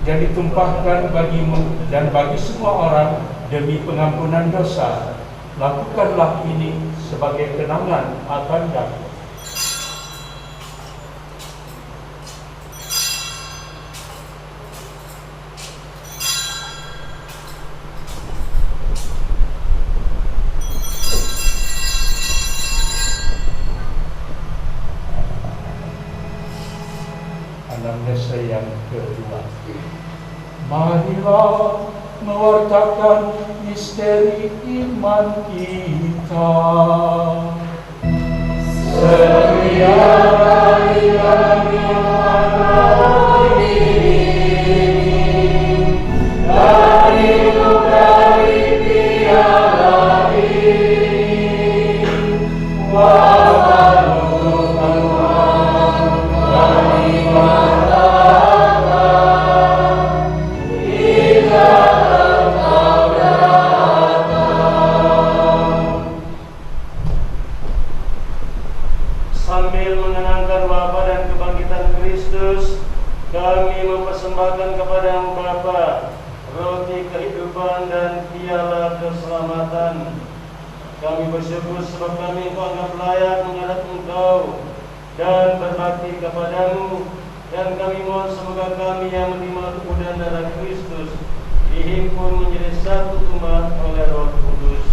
yang ditumpahkan bagimu dan bagi semua orang demi pengampunan dosa. Lakukanlah ini sebagai kenangan akan aku." Anamnesa yang kedua. Marilah mewartakan misteri iman kita. Setiap hari kami mengaku diri dan hidup dari piala ini. Sambil mengenangkan wafat dan kebangkitan Kristus, kami mempersembahkan kepada Bapa roti kehidupan dan piala keselamatan. Kami bersyukur sebab kami Engkau anggap layak menghadap Engkau dan berbakti kepadamu, dan kami mohon semoga kami yang menerima tubuh dan darah Kristus dihimpun menjadi satu umat oleh Roh Kudus.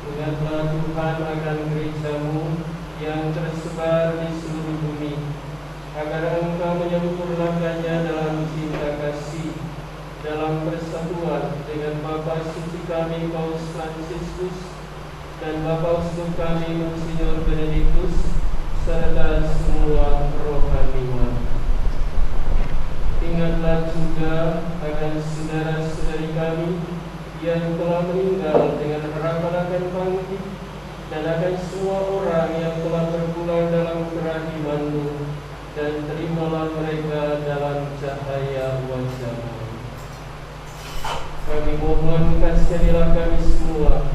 Ingatlah Tuhan akan gereja-Mu yang tersebar di seluruh bumi, agar Engkau menyempurnakannya dalam cinta kasih, dalam persatuan dengan Bapa Suci kami Paus Fransiskus dan Bapa Uskup kami Monsinyur Benediktus, serta semua rohaniwan. Ingatlah juga akan saudara-saudari kami yang telah meninggal dengan harapan akan bangkit, dan akan semua orang yang telah berpulang dalam kerahiman-Mu, dan terimalah mereka dalam cahaya wajah-Mu. Kami mohon kasihanilah kami semua,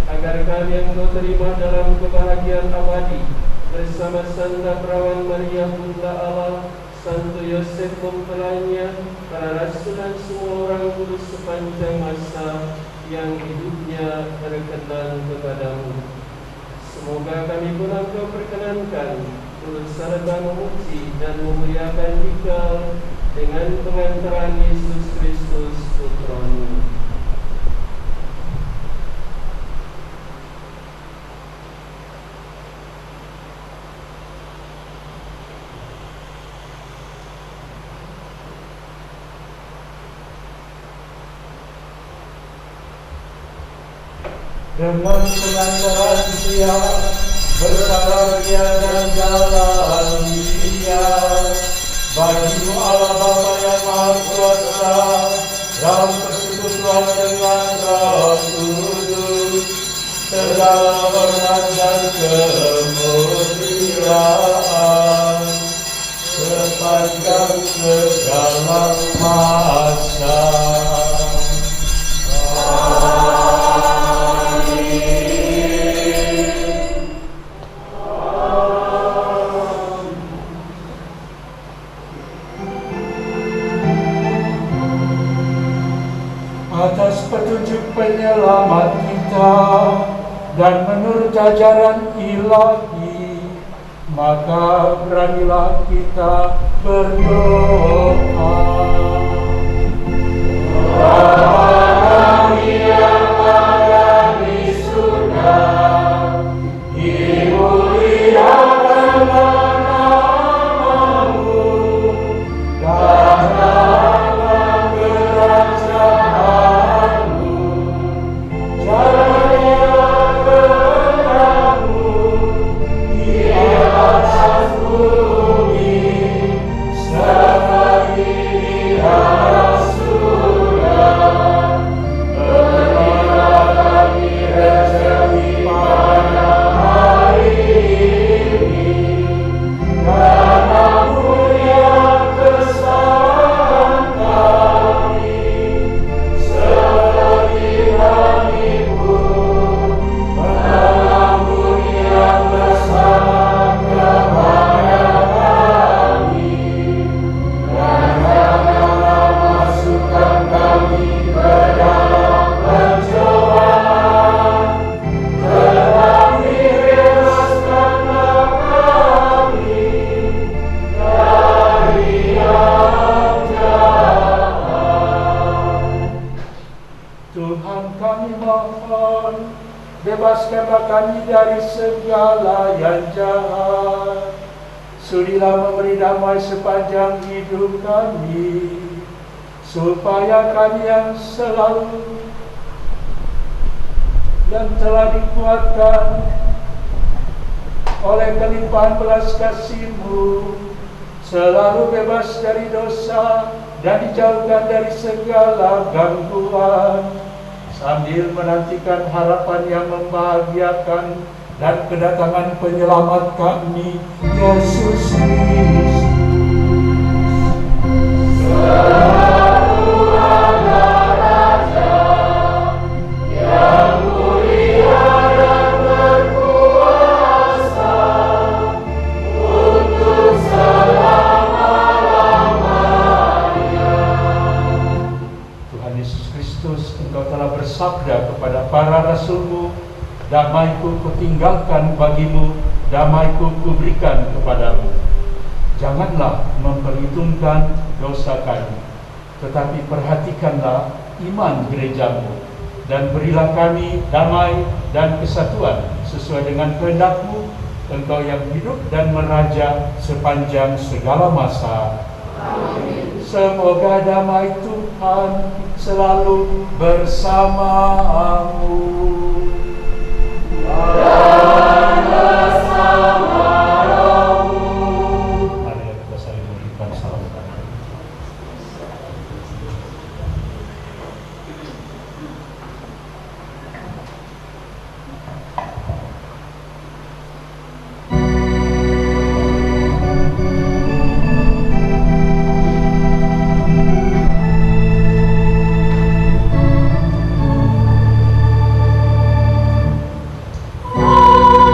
agar kami yang Engkau terima dalam kebahagiaan abadi bersama Santa Perawan Maria Bunda Allah, Santo Yosef mempelainya, para rasul dan semua orang kudus sepanjang masa yang hidupnya berkenan kepadamu. Semoga kami pun Engkau perkenankan turut serta memuji dan memuliakan Dikau dengan pengantaran Yesus Kristus Putra-Mu. Dengan pengantaran dia bersabarnya dan jalan dia, bagi-Mu Allah Bapa yang Maha Kuasa, dalam persekutuan dengan Roh Kudus, segala hormat dan kemuliaan sepanjang segala masa. Atas petunjuk penyelamat kita dan menurut jajaran ilahi, maka beranilah kita berdoa. Bapa yang ada di surga, dimuliakanlah namamu, datanglah kerajaanmu, jadilah kehendakmu di atas bumi seperti di dalam surga. Berilah kami rezeki pada hari ini, dan ampuni kesalahan kami, seperti kami pun mengampuni yang bersalah kepada kami. Dan janganlah masukkan kami ke dalam pencobaan, tetapi bebaskanlah kami dari yang jahat. Tuhan kami mohon, bebaskanlah kami dari segala yang jahat. Sudilah memberi damai sepanjang hidup kami, supaya kami yang telah dikuatkan oleh kelimpahan belas kasih-Mu, selalu bebas dari dosa dan dijauhkan dari segala gangguan, sambil menantikan harapan yang membahagiakan dan kedatangan penyelamat kami, Yesus Kristus. Bersabda kepada para rasul-Mu, damai-Ku kutinggalkan bagimu, damai-Ku kuberikan kepadamu. Janganlah memperhitungkan dosa kami, tetapi perhatikanlah iman gereja-Mu, dan berilah kami damai dan kesatuan sesuai dengan kehendak-Mu, Engkau yang hidup dan meraja sepanjang segala masa. Amin. Semoga damai Tuhan selalu bersamamu dan bersama rohmu. Mari kita saling memberikan salam. Oh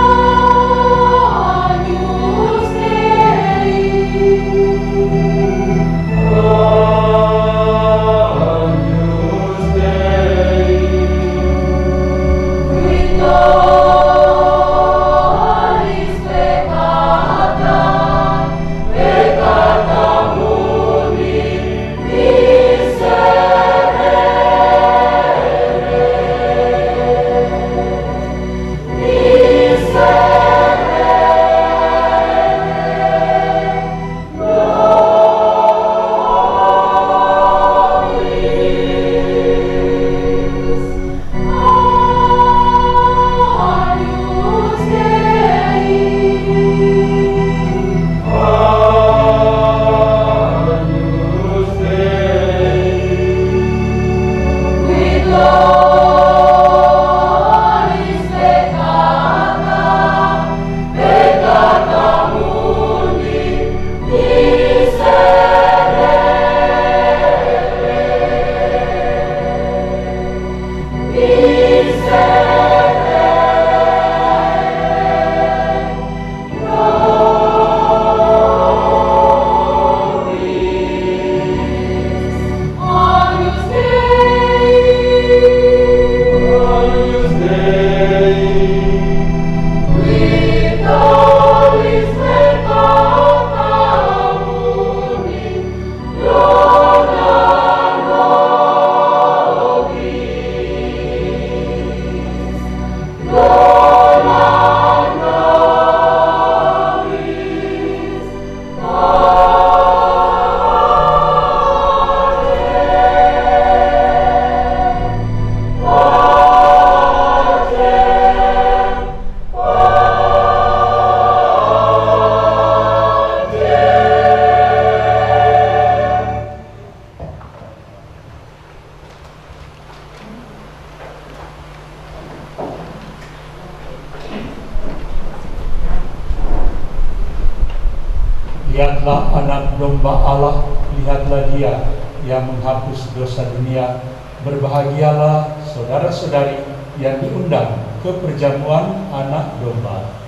Lihatlah anak domba Allah, lihatlah dia yang menghapus dosa dunia. Berbahagialah saudara-saudari yang diundang ke perjamuan anak domba.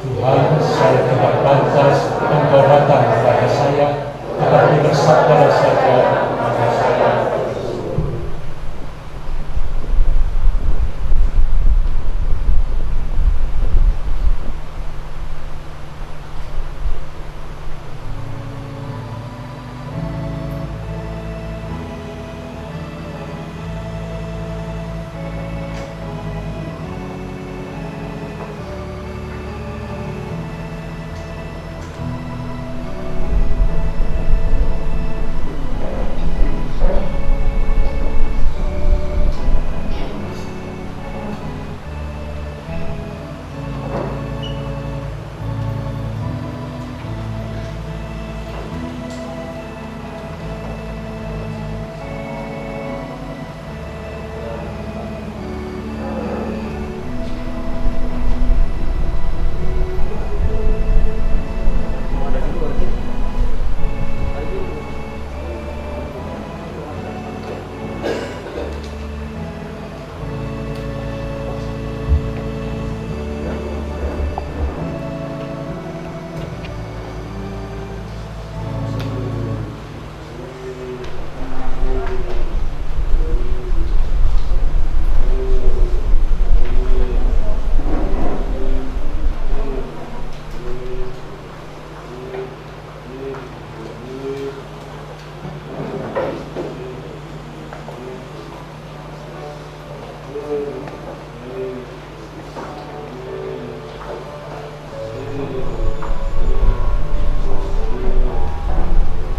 Tuhan, saya tidak pantas Engkau datang kepada saya, tetapi bersabdalah saja, maka saya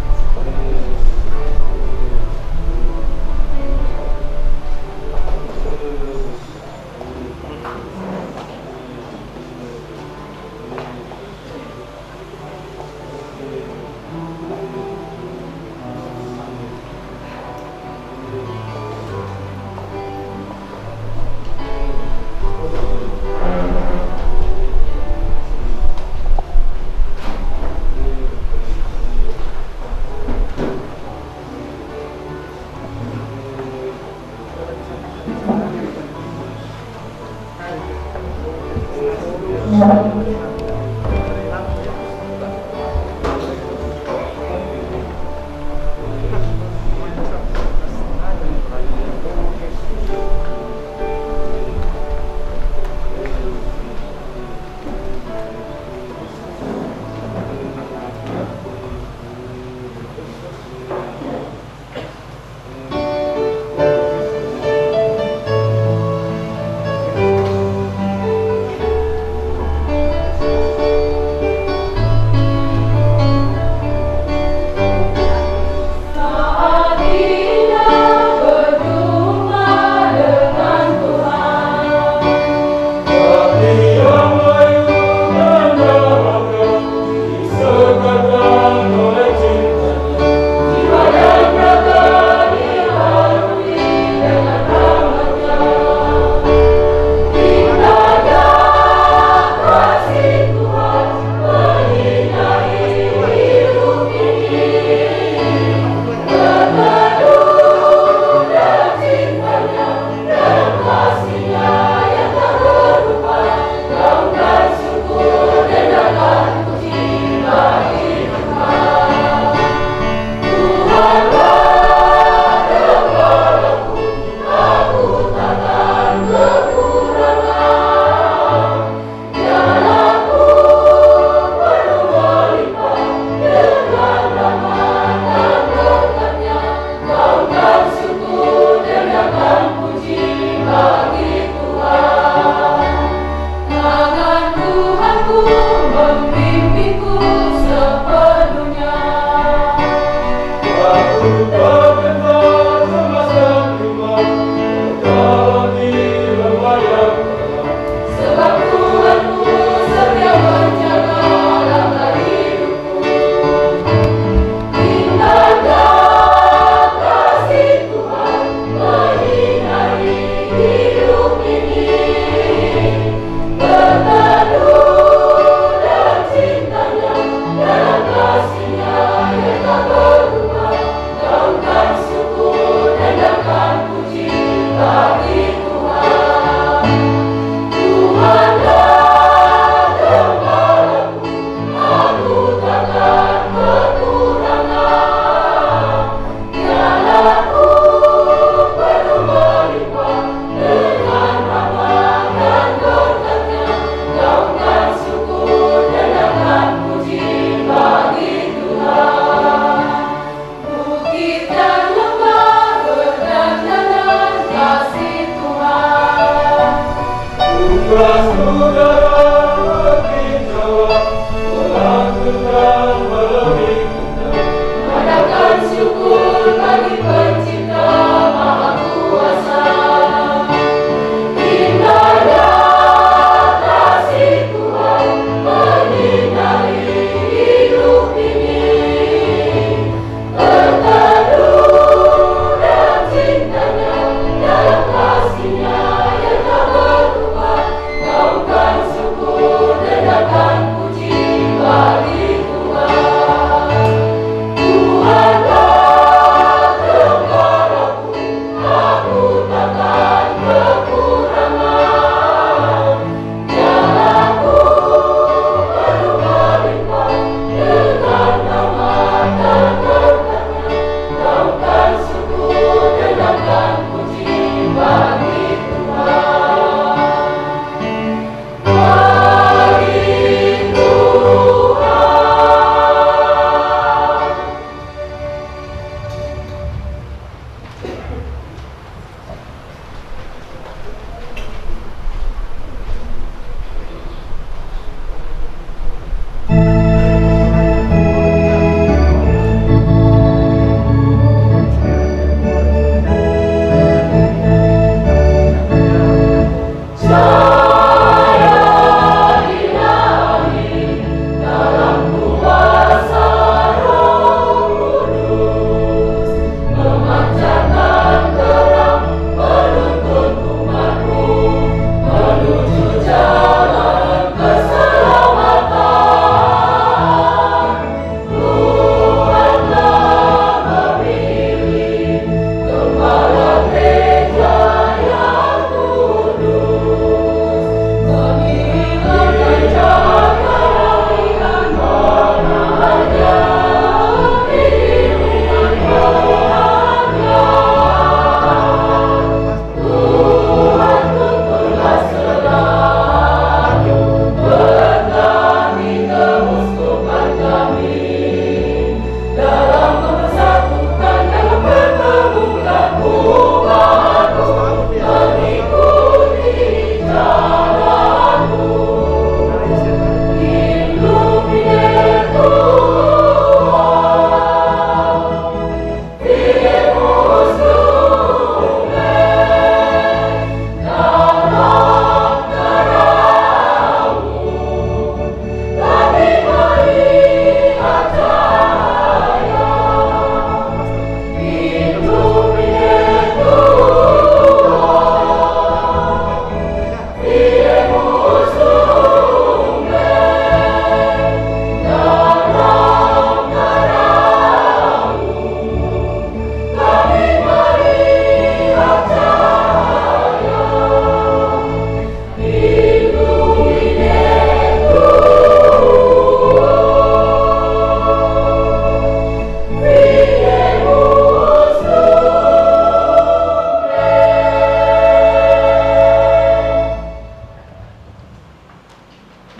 berseru.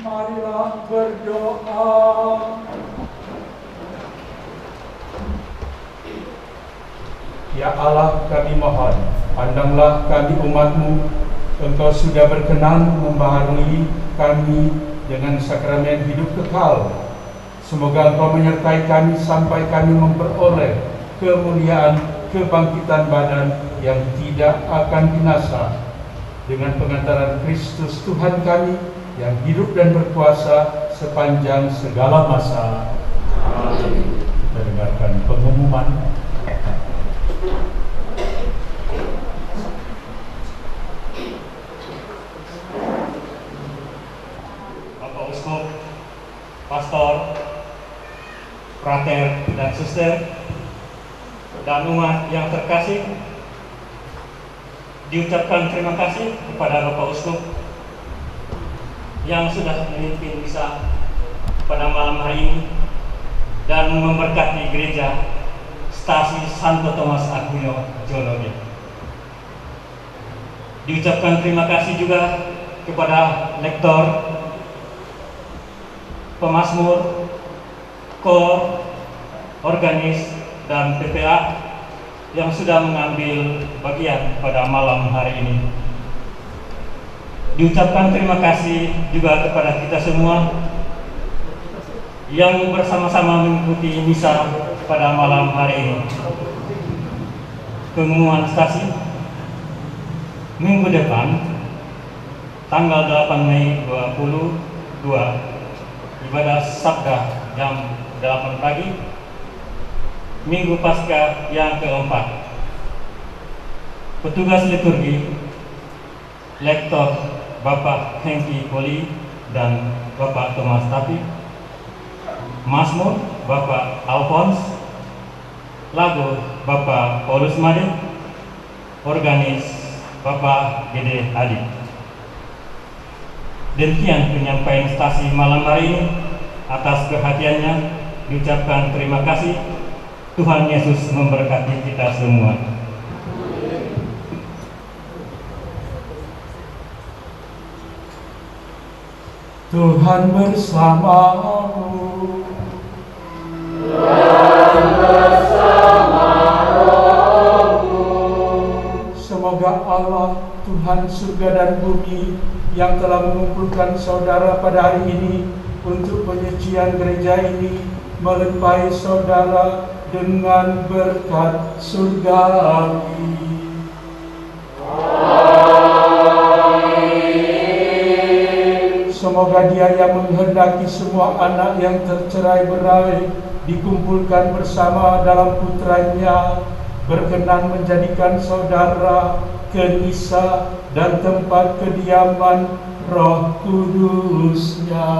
Marilah berdoa. Ya Allah, kami mohon, pandanglah kami umat-Mu. Engkau sudah berkenan membaharui kami dengan sakramen hidup kekal. Semoga Engkau menyertai kami sampai kami memperoleh kemuliaan kebangkitan badan yang tidak akan binasa. Dengan pengantaran Kristus Tuhan kami yang hidup dan berkuasa sepanjang segala masa. Amin. Kita dengarkan pengumuman. Bapak Uskup, Pastor, Frater dan Suster, dan umat yang terkasih, diucapkan terima kasih kepada Bapak Uskup yang sudah memimpin misa pada malam hari ini dan memberkati gereja Stasi Santo Thomas Aquino Jologe. Diucapkan terima kasih juga kepada lektor, pemazmur, kor, organis, dan PPA yang sudah mengambil bagian pada malam hari ini. Diucapkan terima kasih juga kepada kita semua yang bersama-sama mengikuti misa pada malam hari ini. Pengumuman stasi, minggu depan tanggal 8 Mei 2022, ibadah sabda jam 8 pagi, Minggu Paskah yang keempat. Petugas liturgi, lektor Bapak Hengki Poli dan Bapak Thomas Tapi, Mazmur Bapak Alphonse, lagu Bapak Paulus Made, organis Bapak Gede Adi. Demikian penyampaian stasi malam hari ini. Atas perhatiannya diucapkan terima kasih. Tuhan Yesus memberkati kita semua. Tuhan bersamamu. Dan bersama rohmu. Semoga Allah, Tuhan surga dan bumi, yang telah mengumpulkan saudara pada hari ini untuk penyucian gereja ini, melimpahi saudara dengan berkat surgawi. Semoga Dia yang menghendaki semua anak yang tercerai-berai dikumpulkan bersama dalam putranya, berkenan menjadikan saudara kenisa dan tempat kediaman Roh Kudus-Nya.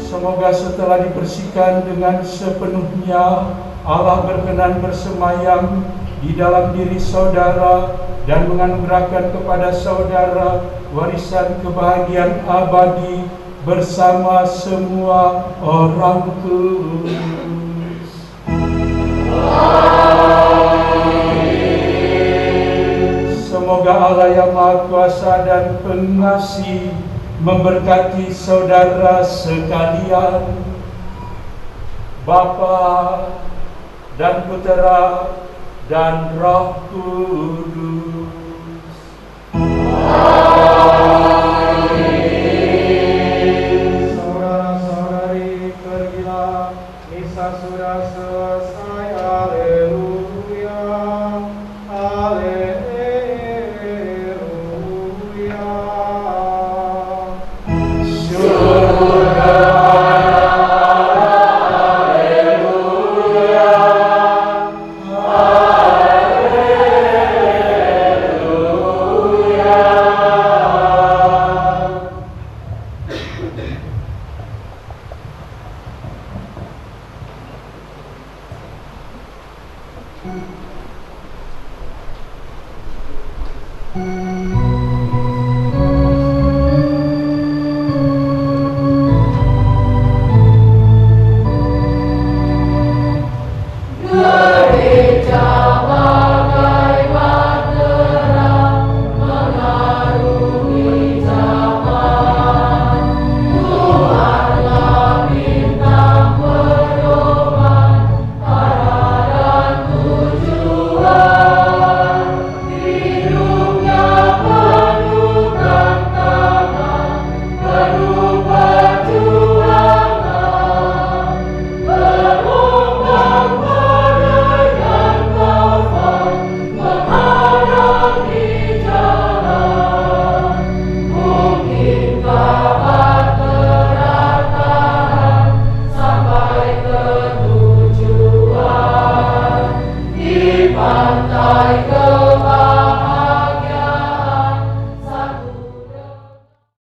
Semoga setelah dibersihkan dengan sepenuhnya, Allah berkenan bersemayam di dalam diri saudara dan menganugerahkan kepada saudara warisan kebahagiaan abadi bersama semua orang kudus. Semoga Allah yang Maha Kuasa dan Pengasih memberkati saudara sekalian, Bapa dan Putera dan Roh Kudus.